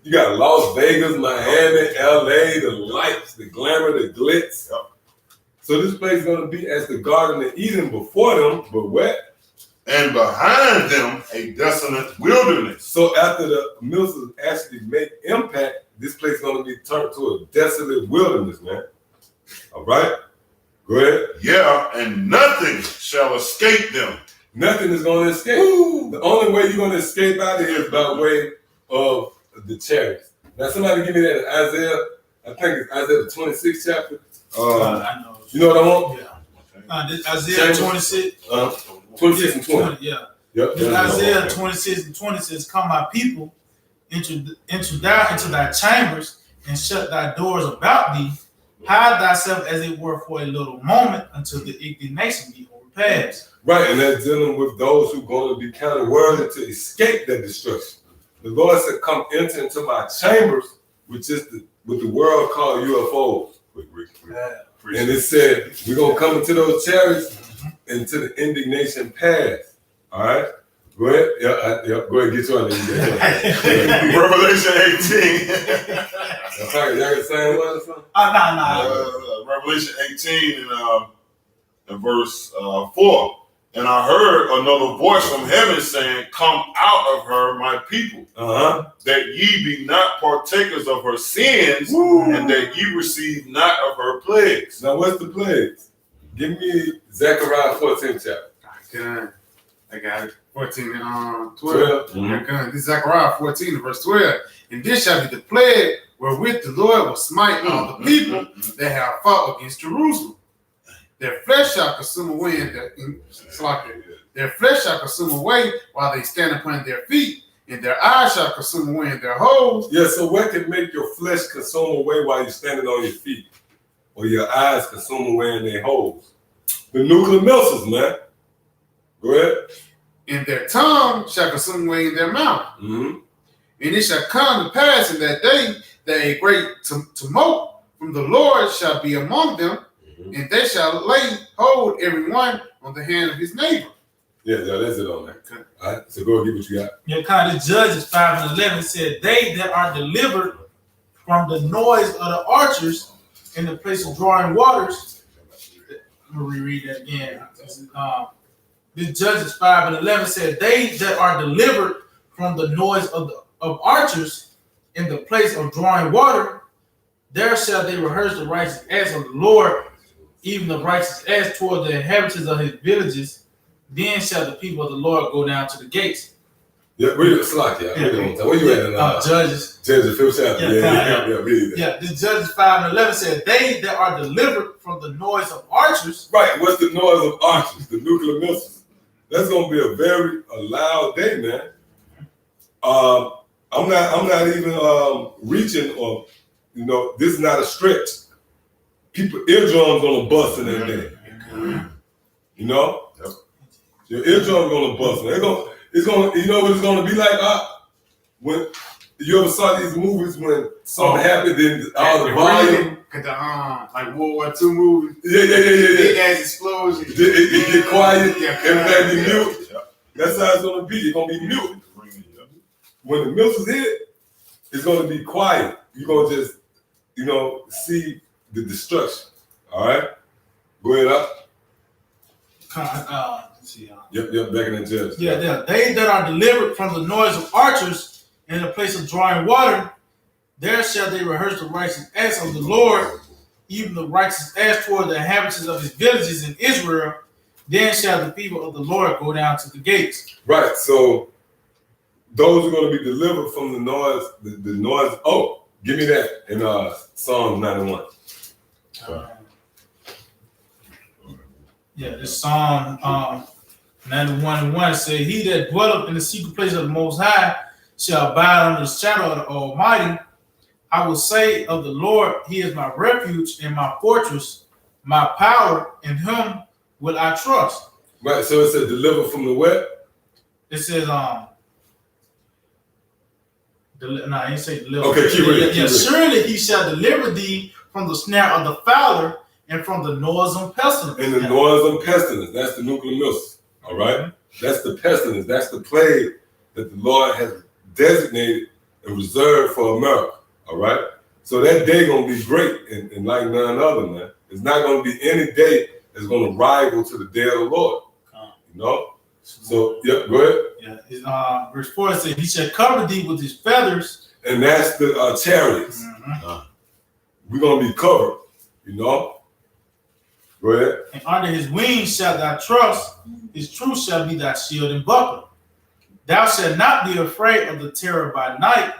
You got Las Vegas, Miami, LA, the lights, the glamour, the glitz. So this place is going to be as the Garden of Eden before them, but wet. And behind them, a desolate wilderness. So after the missiles actually make impact, this place is going to be turned to a desolate wilderness, man. All right? Go ahead. Yeah, and nothing shall escape them. Nothing is going to escape. Ooh. The only way you're going to escape out of here is by way of the chariots. Now, somebody give me that in Isaiah. I think it's Isaiah the 26th chapter. I know. You know what I want? Yeah. This Isaiah 26. 26 and 20. Yeah. Yep. This Isaiah 26 and 20 says, "Come, my people, enter thou into thy chambers, and shut thy doors about thee. Hide thyself as it were for a little moment, until the indignation be overpassed." Right, and that's dealing with those who are going to be counted worthy to escape that destruction. The Lord said, "Come enter into my chambers," which is what the world called UFOs. And it said, we're going to come into those chariots, until the indignation pass. All right? Go ahead. Go ahead, get your name. Revelation 18. That's right. Y'all got the same one or something? Nah. Revelation 18 and verse 4. And I heard another voice from heaven saying, "Come out of her, my people, that ye be not partakers of her sins, and that ye receive not of her plagues." Now, what's the plagues? Give me Zechariah 14 chapter. Good. I got it. 14 and 12. 12. Good. This is Zechariah 14 and verse 12. And this shall be the plague wherewith the Lord will smite all the people that have fought against Jerusalem. Their flesh shall consume away their flesh shall consume away while they stand upon their feet, and their eyes shall consume away in their holes. Yeah, so what can make your flesh consume away while you're standing on your feet? Or your eyes consume away in their holes? The nuclear missiles, man. Go ahead. And their tongue shall consume away in their mouth. Mm-hmm. And it shall come to pass in that day that a great tumult from the Lord shall be among them, and they shall lay hold every one on the hand of his neighbor. Yeah, that's it on that. All right, so go and get what you got. Yeah, kind of Judges 5 and 11 said, "They that are delivered from the noise of the archers in the place of drawing waters." I'm gonna reread that again. This Judges 5 and 11 said, "They that are delivered from the noise of archers in the place of drawing water, there shall they rehearse the righteous acts of the Lord, even the righteous acts toward the inhabitants of his villages. Then shall the people of the Lord go down to the gates." Yeah, read it, Slack, yeah. Where you at in Judges. Judges 5th chapter. Yeah, read it. Yeah, this Judges 5 and 11 said, "They that are delivered from the noise of archers." Right, what's the noise of archers? The nuclear missiles. That's gonna be a very loud day, man. I'm not even reaching, or this is not a stretch. People eardrums gonna bust in that day. Yep. Your eardrums gonna bust. It's gonna what it's gonna be like when you ever saw these movies when something happened, then all the volume. Like World War II movie. Yeah. Big ass explosion. It get quiet. Everything be Yeah. mute. That's how it's gonna be. It's gonna be mute. When the missiles hit, it's gonna be quiet. You're gonna just, see the destruction. All right, go ahead up. Let's see, Yep, back in the judge. yeah. They that are delivered from the noise of archers in the place of drawing water, there shall they rehearse the righteous acts of the Lord, even the righteous acts toward the inhabitants of his villages in Israel. Then shall the people of the Lord go down to the gates. Right. So those are going to be delivered from the noise. The noise. Oh, give me that in Psalm 91. Yeah, this Psalm 91 and 1 say, "He that dwelleth in the secret place of the Most High shall abide under the shadow of the Almighty. I will say of the Lord, He is my refuge and my fortress, my power, in Him will I trust." Right. So it says delivered from the what? It says, I ain't say deliver. Okay, keep reading. Yeah, surely He shall deliver thee from the snare of the fowler and from the noisome pestilence. And the noisome pestilence. That's the nuclear missiles. All right. That's the pestilence. That's the plague that the Lord has designated and reserved for America. All right. So that day gonna be great and like none other, man. It's not gonna be any day that's gonna rival to the day of the Lord. So go ahead. Yeah, verse 4 says, "He shall cover thee with his feathers." And that's the chariots. We're gonna be covered. Go ahead. "And under his wings shalt thou trust. His truth shall be thy shield and buckler. Thou shalt not be afraid of the terror by night,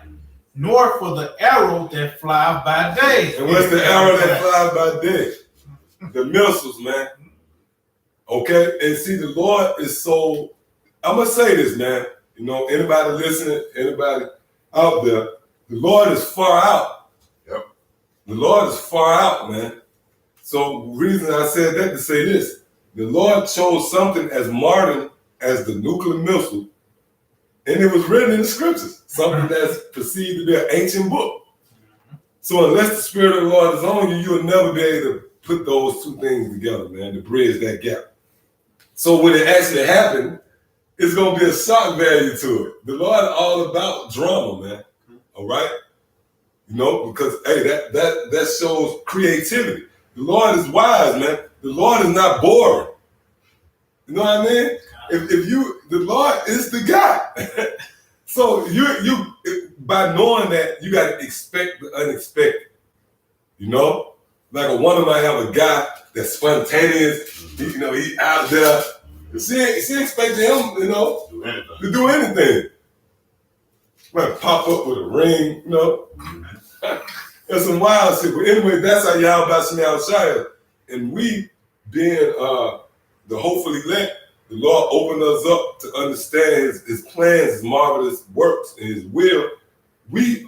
nor for the arrow that flieth by day." And what's the arrow that flies by day? The missiles, man. Okay? And see, the Lord is so, I'm going to say this, man. Anybody listening, anybody out there, the Lord is far out. Yep. The Lord is far out, man. So the reason I said that to say this, the Lord chose something as modern as the nuclear missile, and it was written in the scriptures, something that's perceived to be an ancient book. So unless the Spirit of the Lord is on you, you'll never be able to put those two things together, man, to bridge that gap. So when it actually happened, it's gonna be a shock value to it. The Lord is all about drama, man. All right, you know, because hey, that shows creativity. The Lord is wise, man. The Lord is not boring. You know what I mean? If you, the Lord is the guy. So you by knowing that, you got to expect the unexpected. You know, like a woman might have a guy that's spontaneous. You know, he out there. She expecting him, you know, to do anything. Might pop up with a ring, you know. That's some wild shit. But anyway, that's how Yahweh Shemel Shai. And we, being the hopefully elect, the Lord opened us up to understand his plans, his marvelous works, and his will. We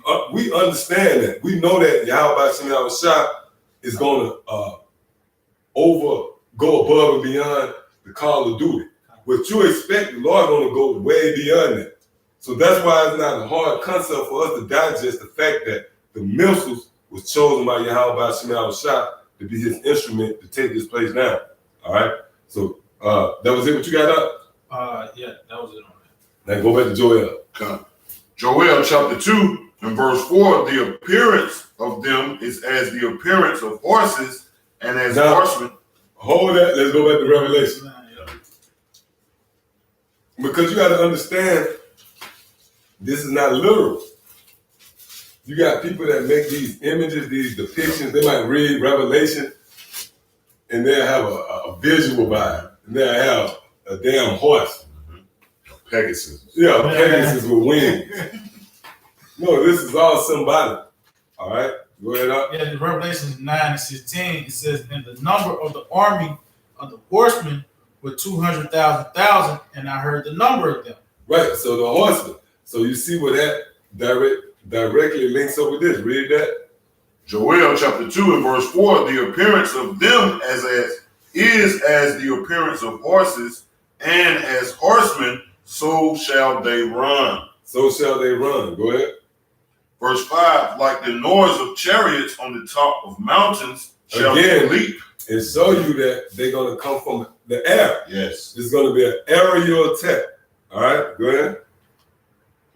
understand that. We know that Yahweh Shemel Shai is going to go above and beyond the call of duty. What you expect, the Lord going to go way beyond that. So that's why it's not a hard concept for us to digest the fact that the missiles was chosen by Yahweh Shemel Shai to be his instrument to take this place down. All right? So that was it. What you got up? Yeah, that was it on that. Now go back to Joel. Okay. Joel chapter 2 and verse 4, the appearance of them is as the appearance of horses and as Now, horsemen. Hold that. Let's go back to Revelation. Because you got to understand, this is not literal. You got people that make these images, these depictions. They might read Revelation, and they'll have a visual vibe. And they'll have a damn horse. Pegasus. Yeah, Pegasus with wings. No, this is all symbolic. All right? Go ahead up. Yeah, the Revelation 9 and 16, it says, and the number of the army of the horsemen were 200,000, and I heard the number of them. Right, so the horsemen. So you see where that directly links up with this. Read that. Joel chapter 2 and verse 4, the appearance of them is as the appearance of horses, and as horsemen, so shall they run. So shall they run. Go ahead. Verse 5, like the noise of chariots on the top of mountains shall they leap. And show you that they're going to come from the air. Yes. It's going to be an aerial attack. All right, go ahead.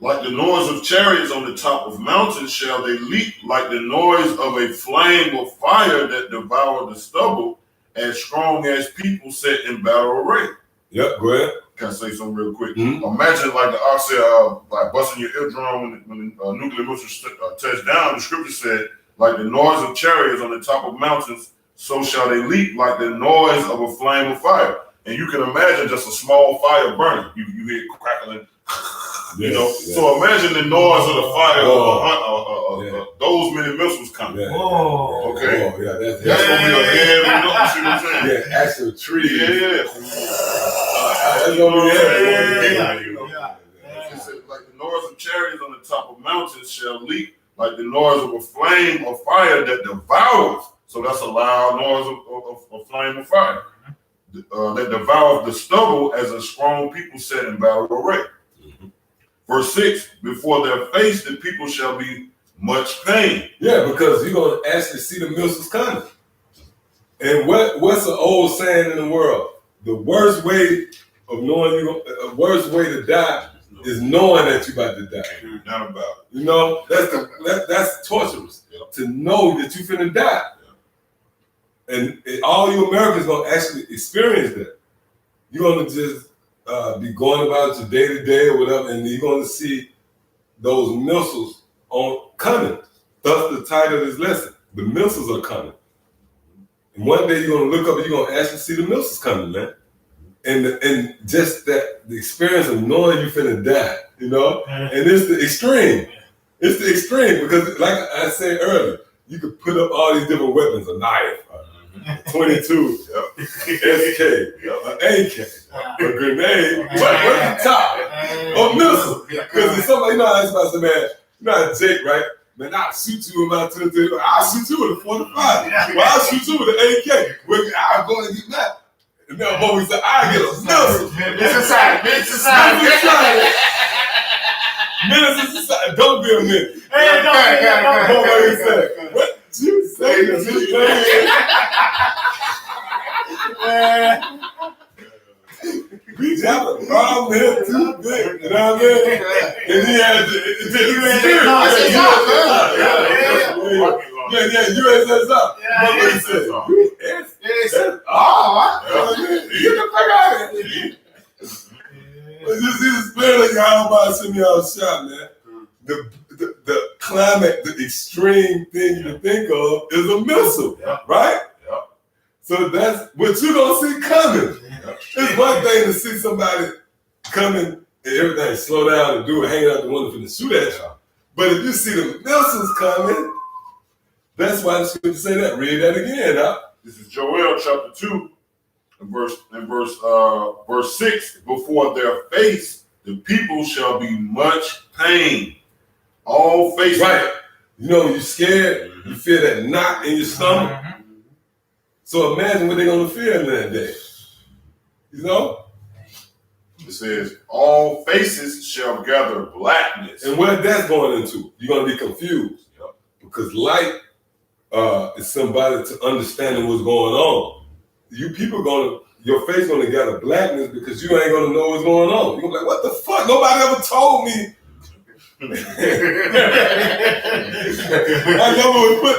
Like the noise of chariots on the top of mountains shall they leap, like the noise of a flame of fire that devour the stubble, as strong as people set in battle array. Yep, go ahead. Can I say something real quick? Mm-hmm. Imagine like the ox said, like busting your eardrum when the nuclear missiles touched down. The scripture said, like the noise of chariots on the top of mountains, so shall they leap, like the noise of a flame of fire. And you can imagine just a small fire burning. You hear it crackling, you know. Yes. So imagine the noise of the fire of those many missiles coming. Yeah. Oh, Okay. Oh, yeah, that's Gonna be a heavy noise. You see what I'm saying? yeah, actual tree. Yeah. That's gonna be heavy. Yeah. It said, like the noise of chariots on the top of mountains shall leap, like the noise of a flame of fire that devours. So that's a loud noise of flame of fire that devours the stubble, as a strong people set in battle array. Mm-hmm. Verse 6, before their face the people shall be much pain. Yeah, because you're gonna actually see the missiles coming. And what's the old saying in the world? The worst way of knowing worst way to die is knowing that you're about to die. Not about it. You know, that's torturous. Yep. To know that you're finna die. And all you Americans gonna actually experience that. You're gonna just be going about your day to day or whatever, and you're gonna see those missiles coming. Thus the title of this lesson. The missiles are coming. And one day you're gonna look up and you're gonna actually see the missiles coming, man. And just that the experience of knowing you're finna die, you know? And it's the extreme. It's the extreme because, like I said earlier, you could put up all these different weapons, a knife, a 22, SK, an AK, a grenade. What's the top? A missile. Because it's somebody, you know, I ask man, you know, Jake, right? Man, I'll shoot you with my 22. I'll shoot you with a 45. Well, I'll shoot you with an AK. Well, I'll go and get that. And then boy said, I get a missile. It's society. Menace is society. Don't be a menace. Hey, Don't what he said. What you say? We got a problem here too big, you know what I mean? And he had USSR. Remember he said, USSR. Get the fuck out of here. But this is the spirit of y'all about to send me out shot, man. The climate, the extreme thing you can think of is a missile, right? So that's what you gonna see coming. It's one thing to see somebody coming and everything slow down and do it, hanging out the window and shoot at you. But if you see the missiles coming, that's why the scripture say that. Read that again, huh? This is Joel chapter 2 and verse 6. Before their face, the people shall be much pain. All faces. Right. You know, when you're scared, you feel that knot in your stomach. So imagine what they're gonna feel in that day. You know? It says, all faces shall gather blackness. And what that's going into, you're gonna be confused. Because light is somebody to understanding what's going on. You people your face gonna gather blackness because you ain't gonna know what's going on. You're gonna be like, what the fuck? Nobody ever told me.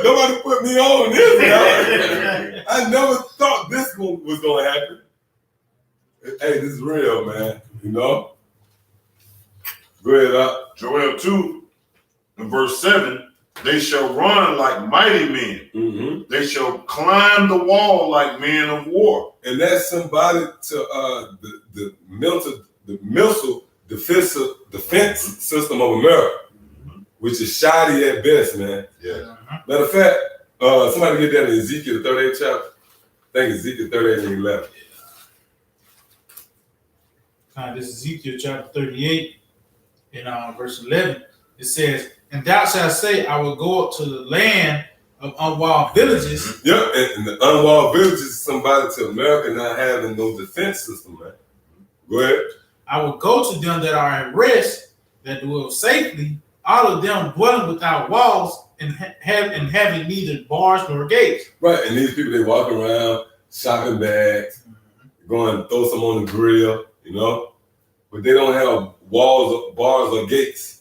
Nobody put me on this. I never thought this was gonna happen. Hey, this is real, man. You know? Go ahead, up. Joel 2 and verse 7. They shall run like mighty men. Mm-hmm. They shall climb the wall like men of war. And that's symbolic to the missile defense system of America, which is shoddy at best, man. Yeah. Matter of fact, somebody get that in Ezekiel 38 chapter. I think Ezekiel 38 and 11. This is Ezekiel chapter 38 in verse 11. It says, and thou shalt say, I will go up to the land of unwalled villages. Yeah, and the unwalled villages is somebody to America not having no defense system, man. Go ahead. I will go to them that are at rest, that dwell safely, all of them dwelling without walls and having neither bars nor gates. Right, and these people, they walk around, shopping bags, going to throw some on the grill, you know? But they don't have walls, bars, or gates.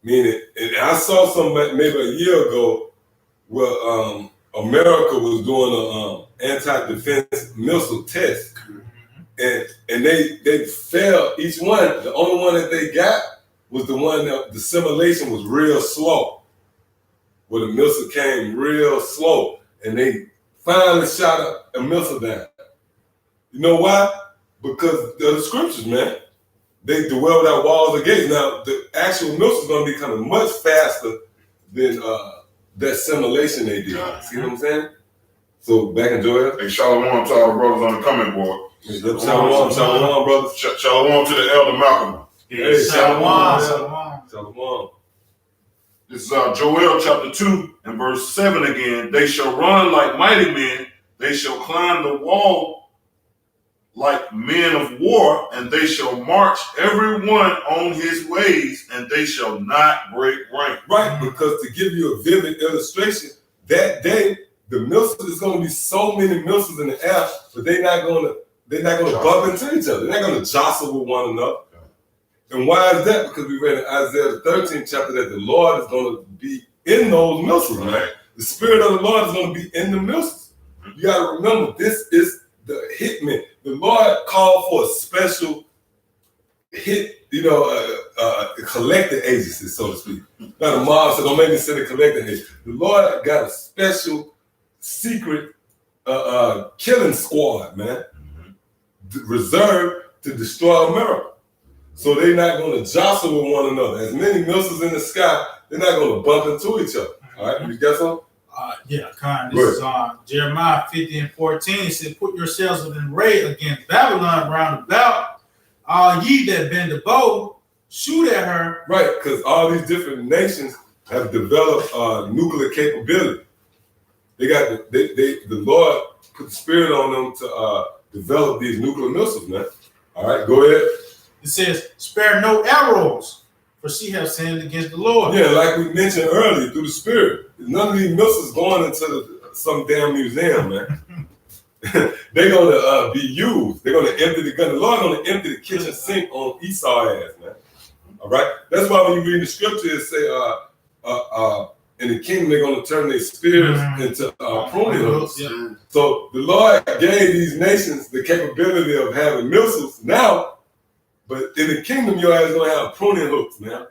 Meaning, and I saw something maybe a year ago where America was doing an anti-defense missile test. And they failed each one. The only one that they got was the one that the simulation was real slow. Where the missile came real slow. And they finally shot a missile down. You know why? Because of the scriptures, man. They dwell without walls or gates. Now, the actual missile is going to be coming much faster than that simulation they did. See what I'm saying? So, back in Joel. Hey, shalom to all the brothers on the comment board. Shalom, brother. Shalom to the elder Malcolm. Hey, Shalom. Shalom. This is Joel chapter 2 and verse 7 again. They shall run like mighty men. They shall climb the wall like men of war, and they shall march every one on his ways, and they shall not break rank. Right, because to give you a vivid illustration, that day the missiles is going to be so many missiles in the air, but they're not going to bump into each other. They're not going to jostle with one another. And why is that? Because we read in Isaiah the 13th chapter that the Lord is going to be in those missiles, right? The Spirit of the Lord is going to be in the missiles. You got to remember, this is the hitman. The Lord called for a special hit, collecting agency, so to speak. Now the mob said, don't make me say the collecting agency. The Lord got a special secret killing squad, man, reserved to destroy America. So they're not going to jostle with one another. As many missiles in the sky, they're not going to bump into each other. All right, you got something? This is Jeremiah 50 and 14. It said, put yourselves in array against Babylon round about. All ye that bend the bow, shoot at her. Right, because all these different nations have developed nuclear capability. They got the Lord put the spirit on them to develop these nuclear missiles, man. All right, go ahead. It says, spare no arrows, for she has sinned against the Lord. Yeah, like we mentioned earlier, through the spirit. None of these missiles going into some damn museum, man. they're gonna be used. They're gonna empty the gun. The Lord gonna empty the kitchen sink on Esau's ass, man. All right. That's why when you read the scripture, it say, in the kingdom they're gonna turn their spears into pruning hooks. Yeah. So the Lord gave these nations the capability of having missiles now, but in the kingdom, your ass gonna have pruning hooks, man.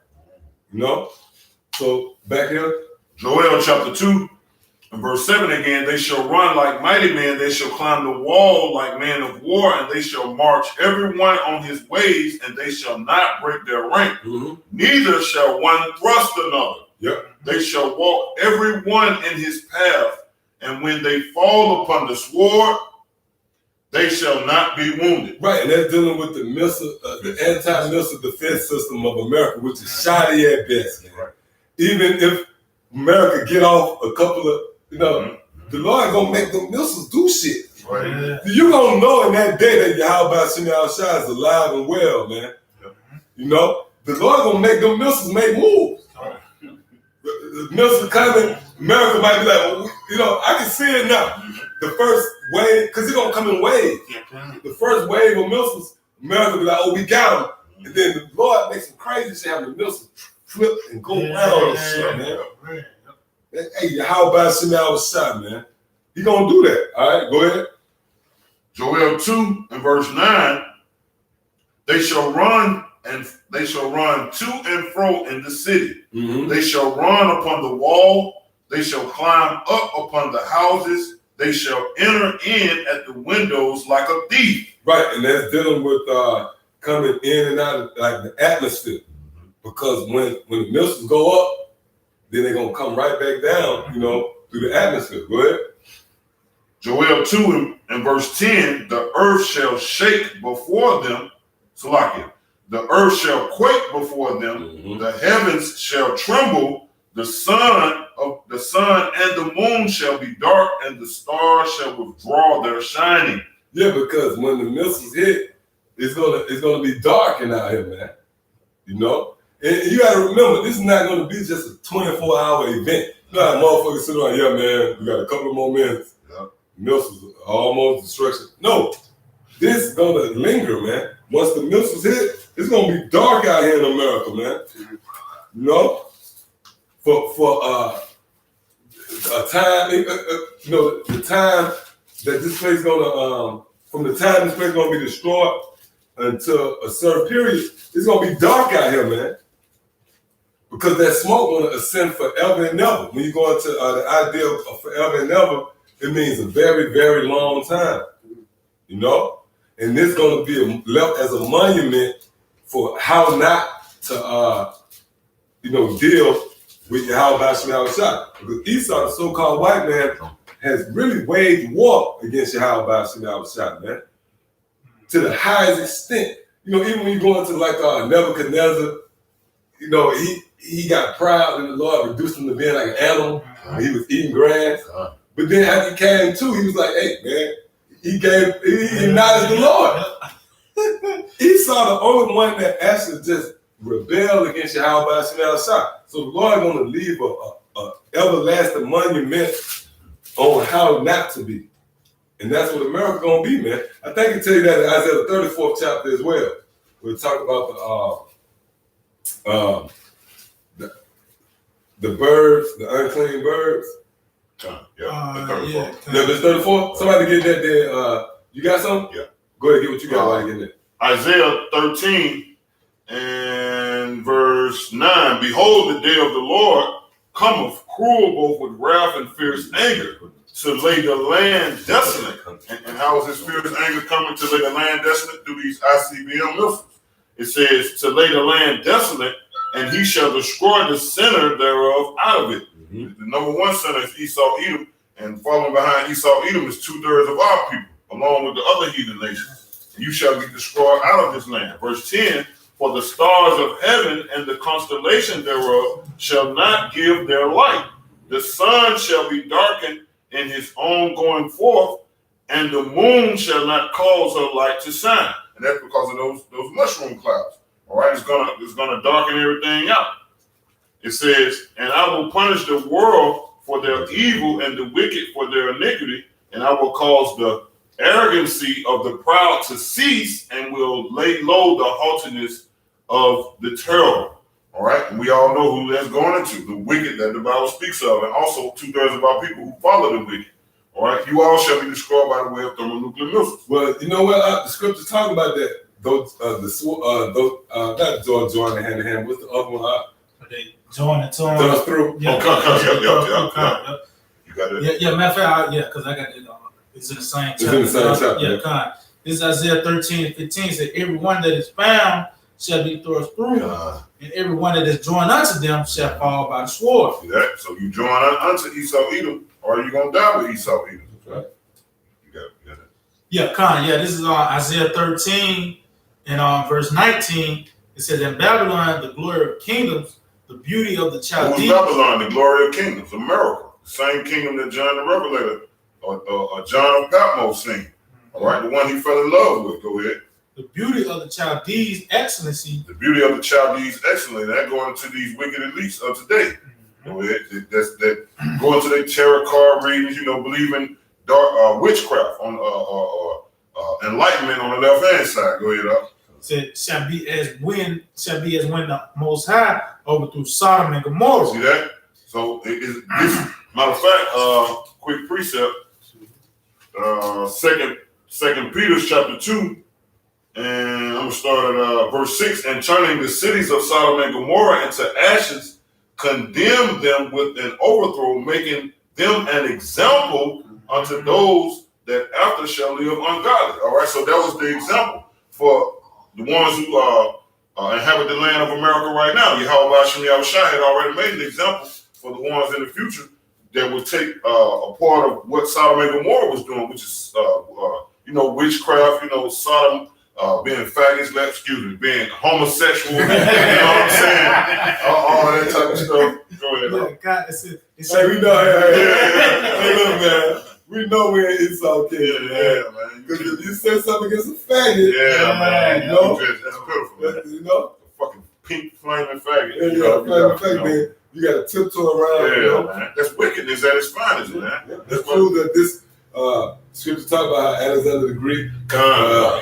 You know. So back here, Joel chapter 2 and verse 7 again, they shall run like mighty men, they shall climb the wall like men of war, and they shall march every one on his ways, and they shall not break their rank. Neither shall one thrust another. Yep. They shall walk every one in his path, and when they fall upon the sword, they shall not be wounded. Right, and that's dealing with the missile, the anti-missile defense system of America, which is shoddy at best, man. Right. Even if America get off a couple of, the Lord gonna make them missiles do shit. Right. Yeah. You gonna know in that day that Yahweh Shemi Al-Shai is alive and well, man. Yep. You know, the Lord gonna make them missiles make moves. Right. The missiles coming, America might be like, well, I can see it now. The first wave, because it's gonna come in waves. The first wave of missiles, America be like, oh, we got them. And then the Lord makes some crazy shit, having the missiles flip and go around and shit, man. Hey, Yahweh Shemi Al-Shai, man. He gonna do that. All right, go ahead. Joel 2 and verse 9, they shall run to and fro in the city. They shall run upon the wall. They shall climb up upon the houses. They shall enter in at the windows like a thief. Right, and that's dealing with coming in and out of like the atmosphere. Because when the missiles go up, then they're gonna come right back down, through the atmosphere. Go ahead. Joel 2 and verse 10, the earth shall shake before them. Salakia. The earth shall quake before them. The heavens shall tremble. The sun and the moon shall be dark, and the stars shall withdraw their shining. Yeah, because when the missiles hit, it's gonna be dark out here, man. And you gotta remember, this is not gonna be just a 24-hour event. You know how motherfuckers sit around, yeah, man, we got a couple of more minutes. Yep. Missiles, almost destruction. No, this is gonna linger, man. Once the missiles hit, it's gonna be dark out here in America, man. For a time, the time that this place gonna, from the time this place gonna be destroyed until a certain period, it's gonna be dark out here, man. Because that smoke gonna ascend forever and never. When you go into the idea of forever and never, it means a very, very long time. And this gonna be left as a monument for how not to, deal with Yahweh Shemi Al-Shai. Because Esau, the so-called white man, has really waged war against Yahweh Shemi Al-Shai, man. To the highest extent. Even when you go into like Nebuchadnezzar, he got proud and the Lord reduced him to being like an animal. He was eating grass. But then after he came to, he was like, hey, man, he acknowledged the Lord. Esau, the only one that actually just rebelled against Yahweh Shemi Al-Shai. So the Lord going to leave a everlasting monument on how not to be. And that's what America going to be, man. I think it tell you that in Isaiah 34th chapter as well. We'll talk about the birds, the unclean birds. Yeah. It's 34. Somebody get that there. You got something? Yeah. Go ahead, get what you got while you get it. Isaiah 13 and verse 9, behold, the day of the Lord cometh, cruel both with wrath and fierce anger, to lay the land desolate. And how is this fierce anger coming to lay the land desolate? Through these ICBM missiles. It says, to lay the land desolate, and he shall destroy the sinner thereof out of it. The number one sinner is Esau Edom, and following behind Esau Edom is 2/3 of our people, along with the other heathen nations. And you shall be destroyed out of this land. Verse 10, for the stars of heaven and the constellation thereof shall not give their light. The sun shall be darkened in his own going forth, and the moon shall not cause her light to shine. And that's because of those mushroom clouds. All right, it's gonna darken everything out. It says, and I will punish the world for their evil and the wicked for their iniquity, and I will cause the arrogancy of the proud to cease, and will lay low the haughtiness of the terrible. All right, and we all know who that's going into, the wicked that the Bible speaks of, and also 2/3 of our people who follow the wicked. All right, you all shall be destroyed by the way of thermonuclear missiles. Well, you know what? The scriptures talk about that. Those, not join hand in hand. What's the other one? They join and torn. Those through. Yeah, Yeah. You got it. Yeah, matter of fact, because I got it. It's in the same chapter. It's in the same chapter. Yeah, kind. This is Isaiah 13:15 said, "Everyone that is found shall be thrust through, and everyone that is joined unto them shall fall by the sword." See that? So you join unto Esau Edom, or are you gonna die with Esau Edom? Right. You got it. Yeah, kind. Yeah, this is Isaiah 13 and verse 19. It says, "In Babylon, the glory of kingdoms, the beauty of the Who's Chaldees." Babylon, the glory of kingdoms, America, the same kingdom that John the Revelator or John of Patmos seen. All right, the one he fell in love with. Go ahead. The beauty of the Chaldees' excellency. The beauty of the Chaldees, excellent. That going into these wicked elites of today. Go ahead. That go into their tarot card readings. Believing dark witchcraft on enlightenment on the left hand side. Go ahead, up. Said shall be as when the Most High overthrew Sodom and Gomorrah. See that? So this matter of fact, quick precept. Second Peter chapter 2, and I'm gonna start at verse 6. "And turning the cities of Sodom and Gomorrah into ashes, condemned them with an overthrow, making them an example unto those that after shall live ungodly." All right, so that was the example for the ones who inhabit the land of America right now. Yahweh Hashem Yahushua had already made an example for the ones in the future that would take a part of what Sodom and Gomorrah was doing, which is witchcraft, Sodom being faggots, being homosexual, you know what I'm saying? All that type of stuff. Go ahead. Yeah, God, Hey, we know. Hey, look, man. We know we're in Esau Kingdom, man. Man. Because if you say something against a faggot, Man. you know, That's pitiful, man. you know, A fucking pink flaming faggot. man, you got to tiptoe around. Yeah, You know? man. That's wickedness at its finest, man. That's true that this scripture talk about how Alexander the Greek,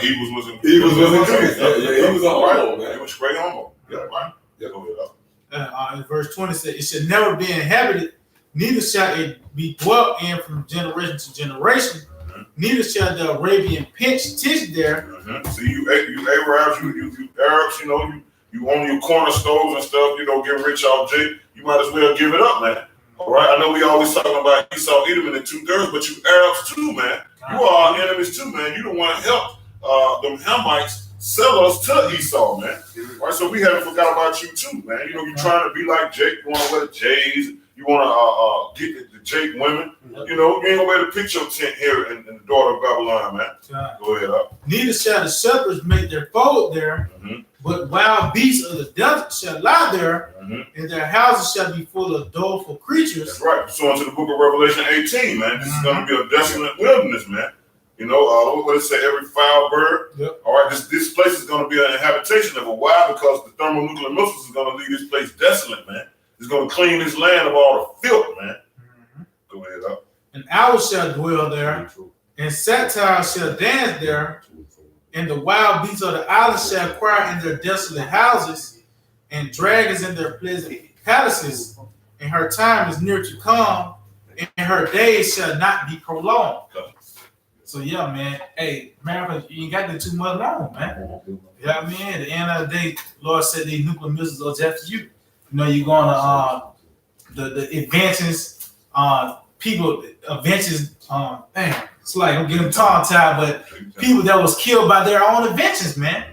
Evils was in he was Greece. Yeah, he was a homo, He man. was straight homo. Yeah, right. Yeah. Go ahead, up. in verse 20 said, "It should never be inhabited, neither shall it be dwelt in from generation to generation. Neither shall the Arabian pitch there." See, you Arabs, you Arabs, you own your corner stores and stuff, get rich off Jake. You might as well give it up, man. All right, I know we always talking about Esau Edom in the 2/3, but you Arabs too, man. You are our enemies too, man. You don't want to help them Hamites sell us to Esau, man. All right, so we haven't forgot about you too, man. You're trying to be like Jake. You want to wear the J's. You want to get the Jake women. You ain't gonna wear the picture tent here in the daughter of Babylon, man. Go ahead, up. "Neither shall the shepherds make their fold there, but wild beasts of the desert shall lie there, and their houses shall be full of doleful creatures." That's right. So into the book of Revelation 18, man. This is going to be a desolate wilderness, man. What it say? Every foul bird. Yep. All right. This place is going to be an habitation of a why? Because the thermonuclear missiles is going to leave this place desolate, man. It's going to clean this land of all the filth, man. Go ahead, up. "And owls shall dwell there, and satyrs shall dance there, and the wild beasts of the islands shall cry in their desolate houses, and dragons in their pleasant palaces. And her time is near to come, and her days shall not be prolonged." So yeah, man. Hey, America, you ain't got that too much long, man. You know what I mean? At the end of the day, Lord said these nuclear missiles are just for you. You're going to the advances, people advances. It's like I'm getting tongue tied, but people that was killed by their own inventions, man.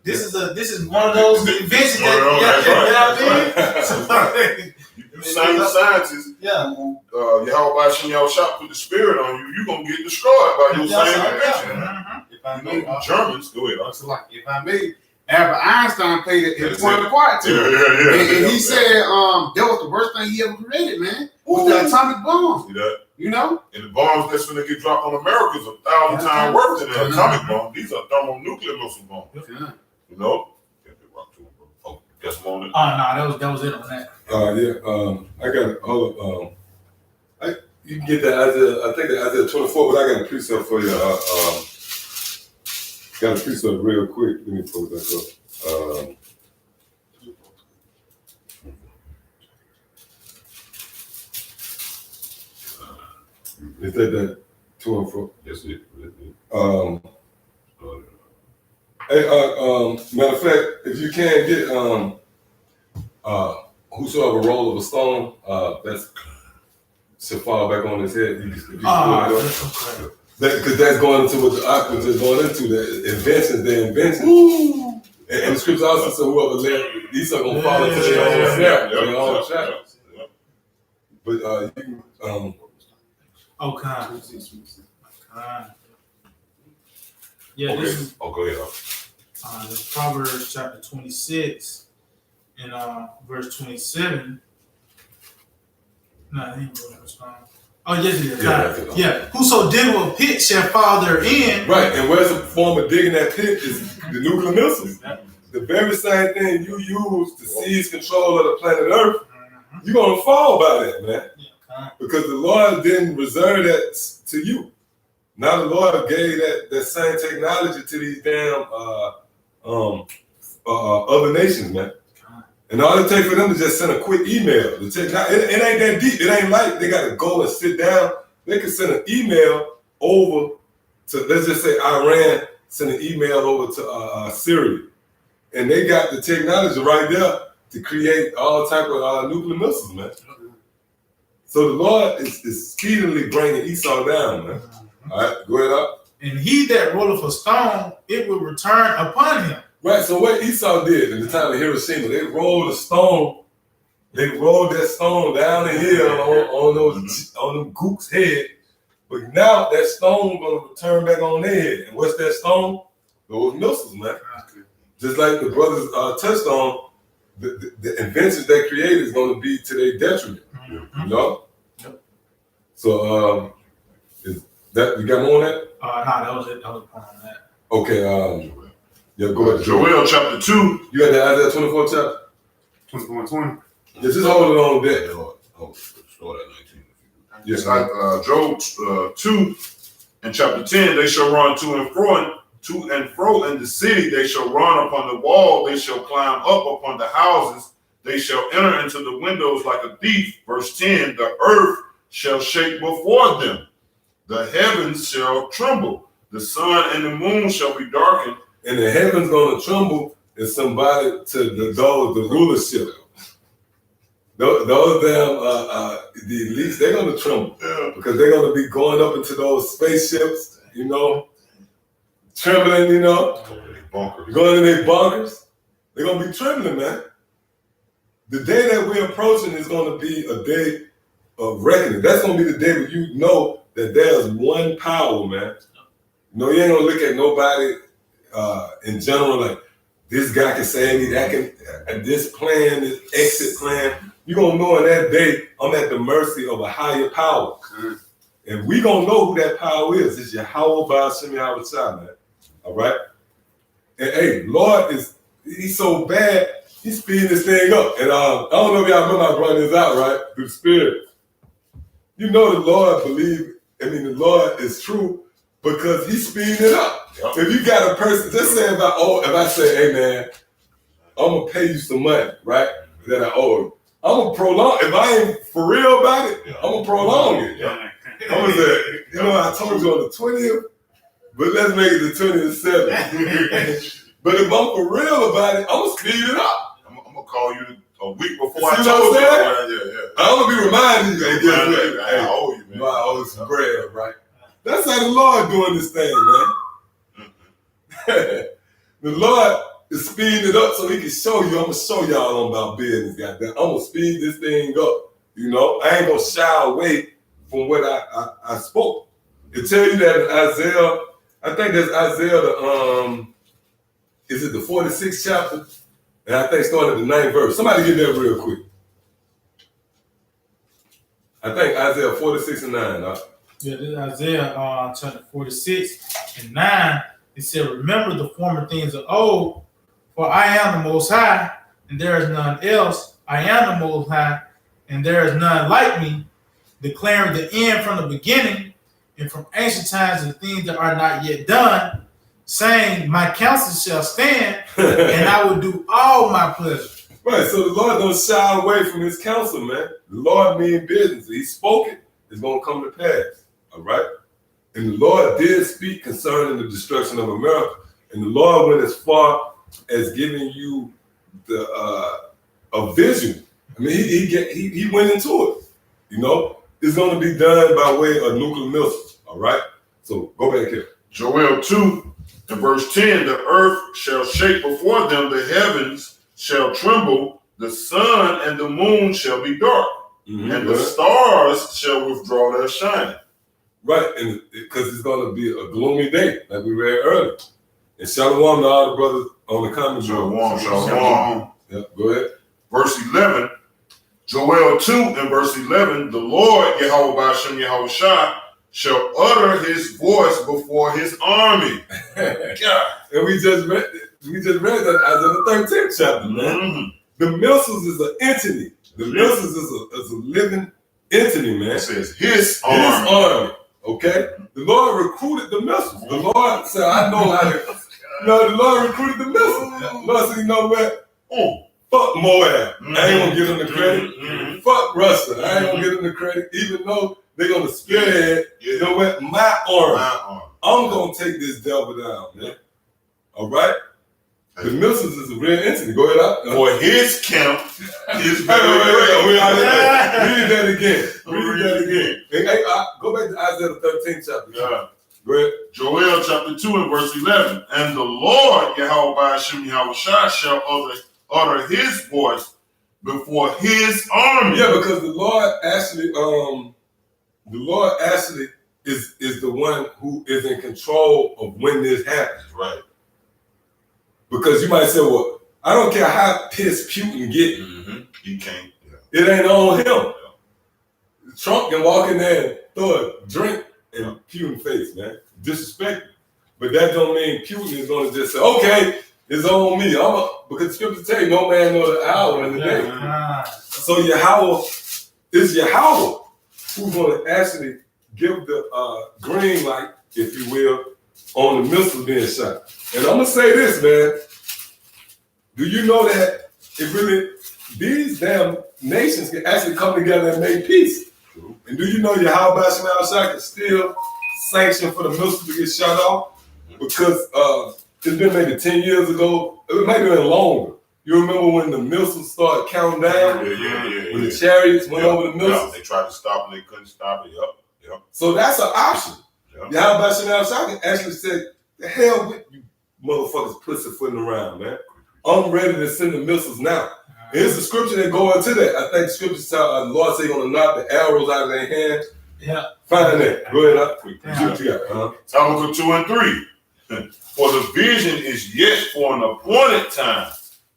This is one of those inventions that You same scientists. Yeah. Yahweh Hashem Yahushua put the spirit on you. You're gonna get destroyed by your same invention. If I may, Germans, go ahead. so like if I may, Albert Einstein played it in point of part too. Yeah. And he said that was the worst thing he ever created, man. Was the atomic bomb. See that? And the bombs that's gonna get dropped on America is 1,000 times worse than an atomic bomb. These are thermonuclear missile bombs. Oh, guess I'm on it. Oh no, that was it on that. I got all of You can get that Isaiah, I think that Isaiah 24, but I got a precept for you. Got a precept real quick. Let me pull that up. Is that 2 and 4? Yes, it. Hey, matter of fact, if you can get whosoever roll of a stone, that's should fall back on his head. If you pull it up. Okay. Because that's going into what the aqua is going into, the inventions, their inventions. And the scripture also said whoever led, these are going to fall into their own snare, their own trap. But you can, Okay. Yeah, Okay. this is Oh, go ahead. this Proverbs chapter 26 and verse 27. No, he ain't verse 5. Oh, yes, it is. Yeah, that's it. Yeah. Whoso dig a pit shall fall therein. right, and where's the form of digging that pit is the nuclear missiles. The very same thing you use to seize control of the planet Earth, you're going to fall by that, man. Because the Lord didn't reserve that to you. Now the Lord gave that same technology to these damn other nations, man. And all it takes for them to just send a quick email. It ain't that deep. It ain't like they got to go and sit down. They can send an email over to, let's just say Iran, send an email over to Syria. And they got the technology right there to create all type of nuclear missiles, man. So the Lord is speedily bringing Esau down, man. All right, go ahead up. And he that rolleth a stone, it will return upon him. Right, so what Esau did in the time of Hiroshima, they rolled a stone, they rolled that stone down the hill on them gooks' head. But now that stone gonna return back on their head. And what's that stone? Those missiles, man. Just like the brothers touched on, the inventions they created is gonna be to their detriment. You know? Yep. So is that you got more on that? Nah, that was it. That was the point on that. Okay, yeah, go ahead. Joel chapter 2. You got the Isaiah 24 chapter? 21:20. Yeah, just hold it on that. Start at 19. Yes, Job 2 and chapter 10, they shall run to and fro in the city, they shall run upon the wall, they shall climb up upon the houses, they shall enter into the windows like a thief. Verse 10, the earth shall shake before them, the heavens shall tremble, the sun and the moon shall be darkened. And the heavens gonna tremble and somebody to the rulership. Those damn the elites, they're gonna tremble because they're gonna be going up into those spaceships, you know, trembling, you know, going in their bunkers. They're gonna be trembling, man. The day that we're approaching is gonna be a day of reckoning. That's gonna be the day where you know that there's one power, man. You know, you ain't gonna look at nobody in general like this guy can save me, that can, this plan, this exit plan. You're gonna know in that day, I'm at the mercy of a higher power. And we gonna know who that power is. It's Yahweh Ba'ashem Yahweh Shai, man. All right? And hey, Lord he's so bad, he's speeding this thing up. And I don't know if y'all remember I brought this out, right? Through the Spirit. You know the Lord the Lord is true because he's speeding it up. Yep. If you got a person, just say if I say, hey man, I'm gonna pay you some money, right? That I owe you. I'm gonna prolong. If I ain't for real about it, I'm gonna prolong it. I'm gonna say, you know, I told you on the 20th, but let's make it the 27th. But if I'm for real about it, I'm gonna speed it up. I'm gonna call you a week before See I told you. Yeah. I'm gonna be reminding you. Hey, I owe you, man. I owe some bread, right? That's how the Lord doing this thing, man. The Lord is speeding it up so he can show you. I'm gonna show y'all about business, goddamn. I'm gonna speed this thing up. You know, I ain't gonna shy away from what I spoke. It tell you that in Isaiah, I think that's Isaiah is it the 46th chapter? And I think starting at the 9th verse. Somebody get that real quick. I think Isaiah 46 and 9. Yeah, this is Isaiah chapter 46 and 9. It said, remember the former things of old, for I am the Most High, and there is none else. I am the Most High, and there is none like me, declaring the end from the beginning, and from ancient times the things that are not yet done, saying, my counsel shall stand, and I will do all my pleasure. Right, so the Lord don't shy away from his counsel, man. The Lord mean business. He spoke it, it's going to come to pass, all right? And the Lord did speak concerning the destruction of America. And the Lord went as far as giving you the a vision. I mean, he went into it, you know? It's going to be done by way of nuclear missiles, all right? So go back here. Joel 2 and verse 10, the earth shall shake before them, the heavens shall tremble, the sun and the moon shall be dark, and the stars shall withdraw their shining. Right, and because it's going to be a gloomy day, like we read earlier. And shalom to all the brothers on the comment. Shalom. Yeah, go ahead. Verse 11, Joel 2 and verse 11, the Lord, Yahweh Bashem Yahushua, shall utter his voice before his army. God. And we just read that as in the 13th chapter, man. The missiles is an entity. The missiles is a living entity, man. It says his army. army. Okay? The Lord recruited the missiles. The Lord said, I know how to. No, the Lord recruited the missiles. The Lord said, you know what? Fuck Moab. I ain't gonna give them the credit. Fuck Russia. I ain't gonna give them the credit, even though they're gonna spearhead, you know what? My army. I'm gonna take this devil down, man. All right? The missiles is a real entity. Go ahead out. For his camp is Read that again. Hey, go back to Isaiah the 13th chapter. Yeah. Go ahead. Joel chapter 2 and verse 11. And the Lord, Yahweh Bashem Yahushua, shall utter his voice before his army. Yeah, because the Lord actually is the one who is in control of when this happens. Right. Because you might say, well, I don't care how pissed Putin get. He can't. It ain't on him. Trump can walk in there and throw a drink in Putin's face, man. Disrespect. But that don't mean Putin is going to just say, okay, it's on me. Because the scripture tell you, no man knows the hour and the day. So Yahweh is Yahweh who's going to actually give the green light, if you will, on the missile being shot. And I'm going to say this, man. Do you know that it really, these damn nations can actually come together and make peace? And do you know Yahweh Bashem Yahushua can still sanction for the missile to get shot off? Because it's been maybe 10 years ago, it might have been longer. You remember when the missiles started counting down? When the chariots went over the missiles? They tried to stop and they couldn't stop it. Yep. So that's an option. Yahweh Bashem Yahushua can actually say, the hell with you motherfuckers pussyfooting around, man. I'm ready to send the missiles now. Here's the scripture that go into that. I think the scripture tell the Lord say he's gonna knock the arrows out of their hands. Yeah. Find that. Go ahead. What you got? Habakkuk 2 and 3. For the vision is yet for an appointed time,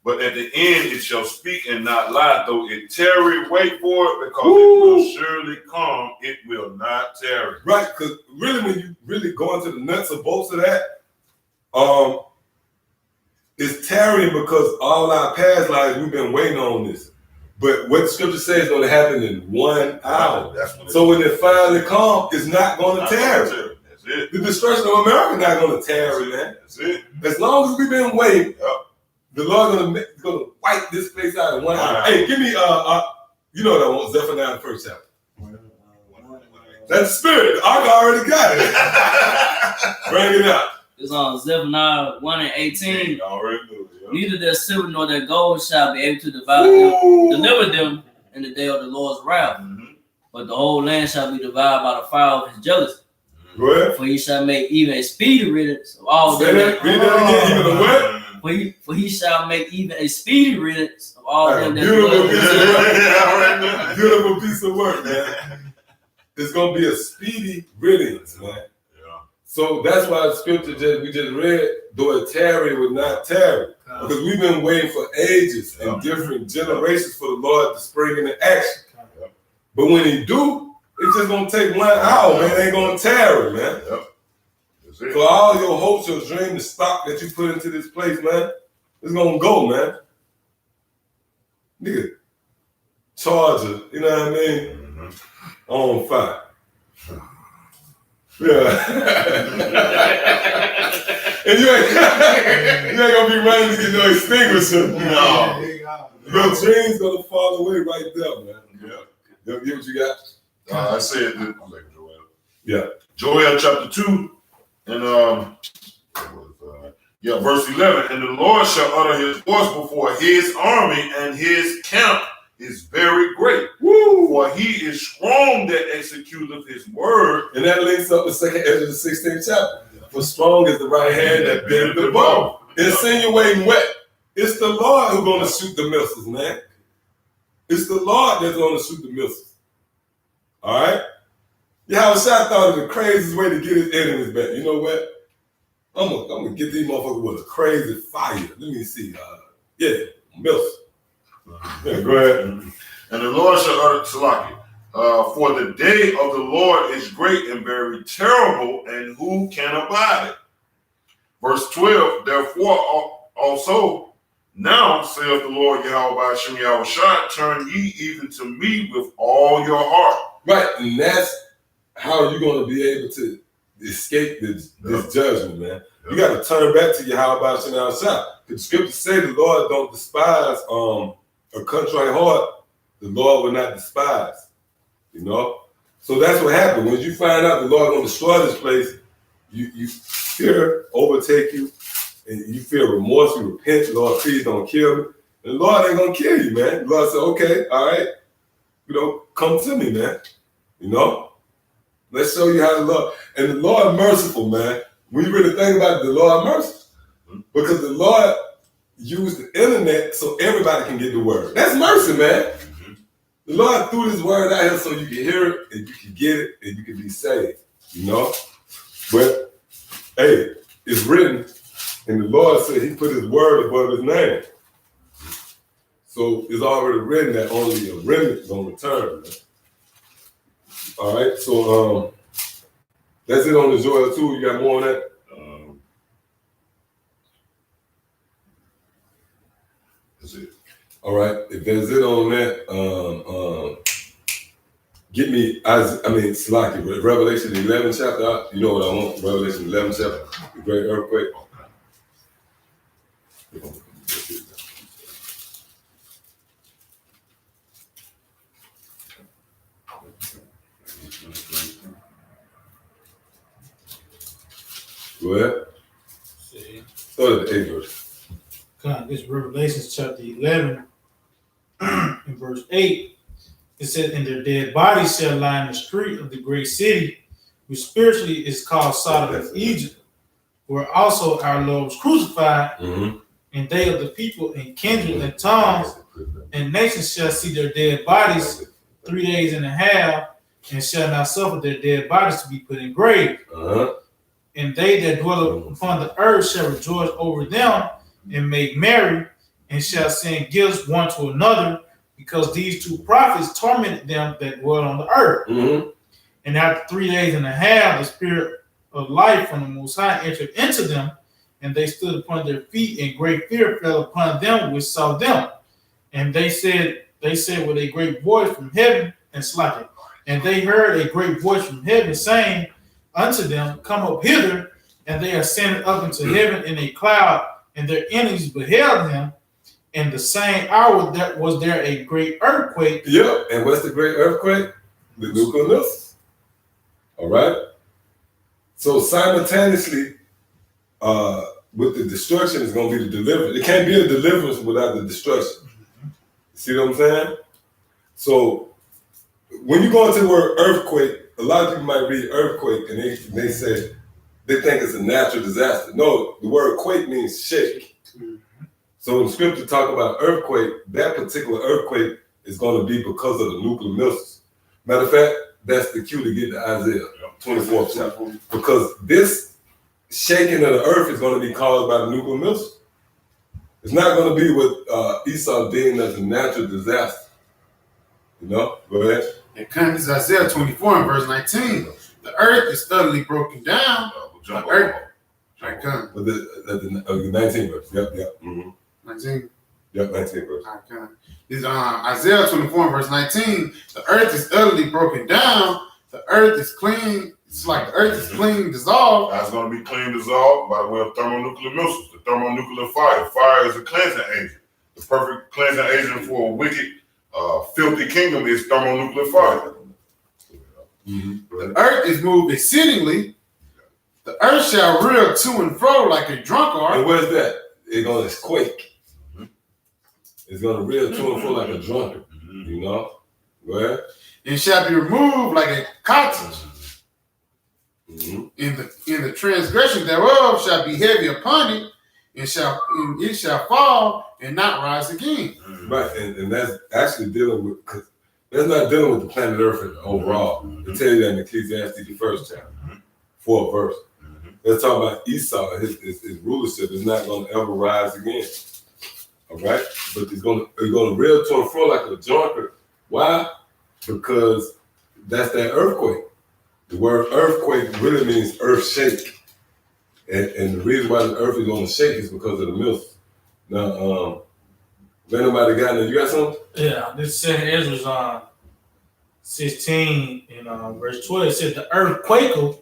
but at the end it shall speak and not lie. Though it tarry, wait for it, because it will surely come. It will not tarry. Right, because really when you really go into the nuts and bolts of that, it's tarrying because all our past lives we've been waiting on this. But what the scripture says is going to happen in 1 hour. So when it finally comes, it's not going to tarry. That's it. The destruction of America is not going to tarry, man. That's it. As long as we've been waiting, the Lord going to wipe this place out in 1 hour. Hey, give me you know what I want, Zephaniah the first chapter. That's the spirit. The ark already got it. Bring it out. It's on Zephaniah 1 and 18. Already knew it. Neither their silver nor their gold shall be able to deliver them in the day of the Lord's wrath. But the whole land shall be devoured by the fire of his jealousy. Go ahead. For he shall make even a speedy riddance of all them. Read that again. Even a what? For he shall make even a speedy riddance of all them that Beautiful piece of work, man. It's gonna be a speedy riddance, man. So that's why the scripture we just read, though it tarry would not tarry. Because we've been waiting for ages and different generations for the Lord to spring into action. But when he do, it's just gonna take 1 hour, man. It ain't gonna tarry, man. So all your hopes, your dream, the stock that you put into this place, man, it's gonna go, man. Nigga, Charger, you know what I mean? On fire. Yeah. And you ain't gonna be running to get no extinguisher. No. Your dream's gonna fall away right there, man. Yeah. You get what you got? I said that. I'm like Joel. Yeah. Joel chapter 2 and verse 11. And the Lord shall utter his voice before his army, and his camp is very great. Woo! For he is strong that executeth his word. And that links up with 2nd Ezra, the 16th chapter. For strong is the right hand that bendeth the bow. Insinuating what? It's the Lord who's gonna shoot the missiles, man. It's the Lord that's gonna shoot the missiles. All right? Yahweh Shai thought of the craziest way to get his enemies back. You know what? I'm gonna get these motherfuckers with a crazy fire. Let me see. Missiles. Yeah, go ahead. And the Lord shall utter Salaki. For the day of the Lord is great and very terrible, and who can abide it? Verse 12, therefore also now saith the Lord Yahweh by Hashem Yahweh Shai, turn ye even to me with all your heart. Right, and that's how you're gonna be able to escape this judgment, man. You got to turn back to Yahweh by Hashem Yahweh Shai. The scriptures say the Lord don't despise a contrite heart. The Lord will not despise. You know? So that's what happened. When you find out the Lord gonna destroy this place, you fear overtake you, and you feel remorse, you repent, Lord, please don't kill me. And the Lord ain't gonna kill you, man. The Lord said, okay, all right, come to me, man. You know? Let's show you how to love. And the Lord merciful, man. When you really think about it, the Lord merciful. Because the Lord used the internet so everybody can get the word. That's mercy, man. The Lord threw this word out here so you can hear it, and you can get it, and you can be saved, you know? But, hey, it's written, and the Lord said he put his word above his name. So it's already written that only a remnant is going to return, man. All right, so that's it on the Joel 2. You got more on that? That's it. All right, if there's it on that, get me, Slaki, Revelation 11 chapter, you know what I want, Revelation 11 chapter, the great earthquake. Go ahead. Start at the 8th verse. This is Revelation chapter 11, in verse 8. It said, and their dead bodies shall lie in the street of the great city, which spiritually is called Sodom of Egypt, where also our Lord was crucified, and they of the people and kindred and tongues and nations shall see their dead bodies 3 days and a half, and shall not suffer their dead bodies to be put in grave. And they that dwell upon the earth shall rejoice over them and make merry, and shall send gifts one to another, because these two prophets tormented them that dwell on the earth. And after 3 days and a half, the spirit of life from the Most High entered into them, and they stood upon their feet, and great fear fell upon them which saw them. And they said with a great voice from heaven, and slackened. And they heard a great voice from heaven saying unto them, come up hither. And they ascended up into heaven in a cloud, and their enemies beheld him. And the same hour that was there a great earthquake. Yep. And what's the great earthquake? The nuclear missiles. All right. So simultaneously, with the destruction is going to be the deliverance. It can't be a deliverance without the destruction. See what I'm saying? So when you go into the word earthquake, a lot of people might read earthquake and they say they think it's a natural disaster. No, the word quake means shake. So when scripture talk about earthquake, that particular earthquake is going to be because of the nuclear missiles. Matter of fact, that's the cue to get to Isaiah 24th chapter. Because this shaking of the earth is going to be caused by the nuclear missiles. It's not going to be what Esau deemed as a natural disaster. You know? Go ahead. And comes Isaiah 24 and verse 19. The earth is thoroughly broken down. The earth. Right, come. The 19th verse. Yep. 19. Yep, 19 verse. Okay. Is Isaiah 24 verse 19. The earth is utterly broken down. The earth is clean. It's like the earth is clean, dissolved. That's going to be clean dissolved by way of thermonuclear missiles, the thermonuclear fire. Fire is a cleansing agent. The perfect cleansing agent for a wicked, filthy kingdom is thermonuclear fire. The earth is moved exceedingly. The earth shall reel to and fro like a And drunkard. where's that? It's gonna quake. It's gonna reel to and fro like a drunkard. You know? Go ahead. And shall be removed like a cottage. Mm-hmm. In the transgression thereof shall be heavy upon it, and it shall fall and not rise again. Right, and that's actually dealing with, because that's not dealing with the planet Earth overall. They tell you that in Ecclesiastes, the first chapter, 4th verse. Let's talk about Esau. His rulership is not going to ever rise again. All right, but it's going to reel to and fro like a drunkard. Why? Because that's that earthquake. The word earthquake really means earth shake, and the reason why the earth is going to shake is because of the mills. Now, anybody got it? You got something? Yeah, this second Ezra's 16 and verse 12 says the earth quaketh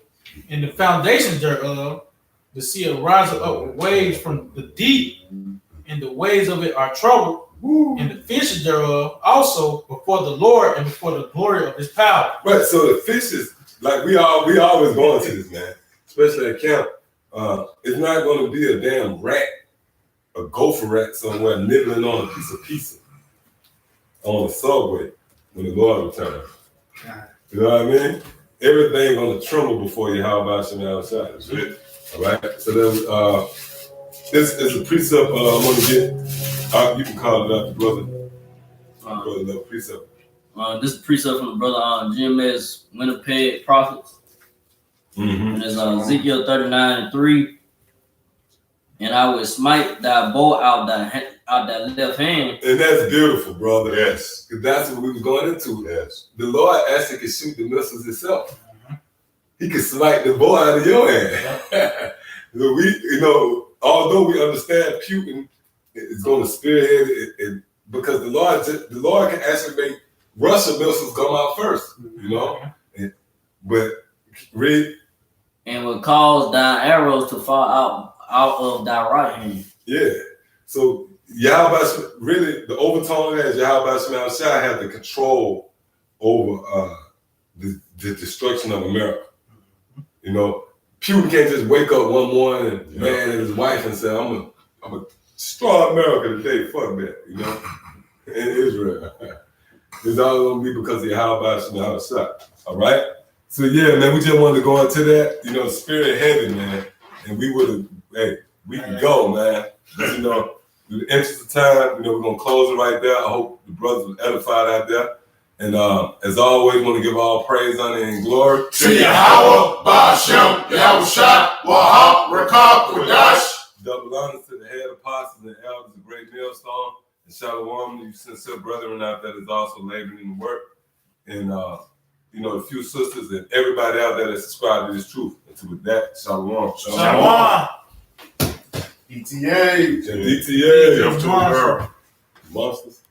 and the foundations thereof, the sea ariseth up with waves from the deep, and the waves of it are troubled, and the fishes thereof also before the Lord and before the glory of his power. Right. So the fishes, like we always going to this, man, especially at camp. It's not going to be a damn rat, a gopher rat somewhere nibbling on a piece of pizza on the subway when the Lord returns. You know what I mean? Everything gonna tremble before you. How about you outside? That's it. All right. So then, this is a precept. I'm gonna get. You can call it out, brother. Brother, no precept. This is a precept from the brother Jim Winnipeg Prophets. Mm-hmm. And it's Ezekiel 39:3. And I will smite thy bow out thy left hand. And that's beautiful, brother. Yes. Because that's what we was going into. Yes. The Lord actually can shoot the missiles himself. He can smite the bow out of your hand. Although we understand Putin is going to spearhead it, because the Lord can actually make Russian missiles come out first. You know, but read. And will cause thy arrows to fall out of thy right hand. Yeah. So Yahweh, really, the overtone of that is Yahweh Shema Shai has the control over the destruction of America. You know, Putin can't just wake up one morning and man and his wife and say, I'm gonna destroy America today. Fuck that, you know, in Israel. It's all gonna be because of Yahweh Shema Shai. All right. So yeah, man, we just wanted to go into that, you know, spirit of heaven, man, and we would have. Hey, we can go, man. But, you know, in the interest of time, you know, we're gonna close it right there. I hope the brothers were edified out there. And as always, want to give all praise, honor, and glory To Yahweh, Ba'ashem, Yahushua, Wahab, Rakab, Kodash. Double honor to the head apostles and elders of Great Millstone, and shalom to you sincere brethren out there that's also laboring in the work. And you know, the few sisters and everybody out there that subscribe to this truth. And so with that, shalom. Shalom. ETA. DTA. Death to the world. Monsters.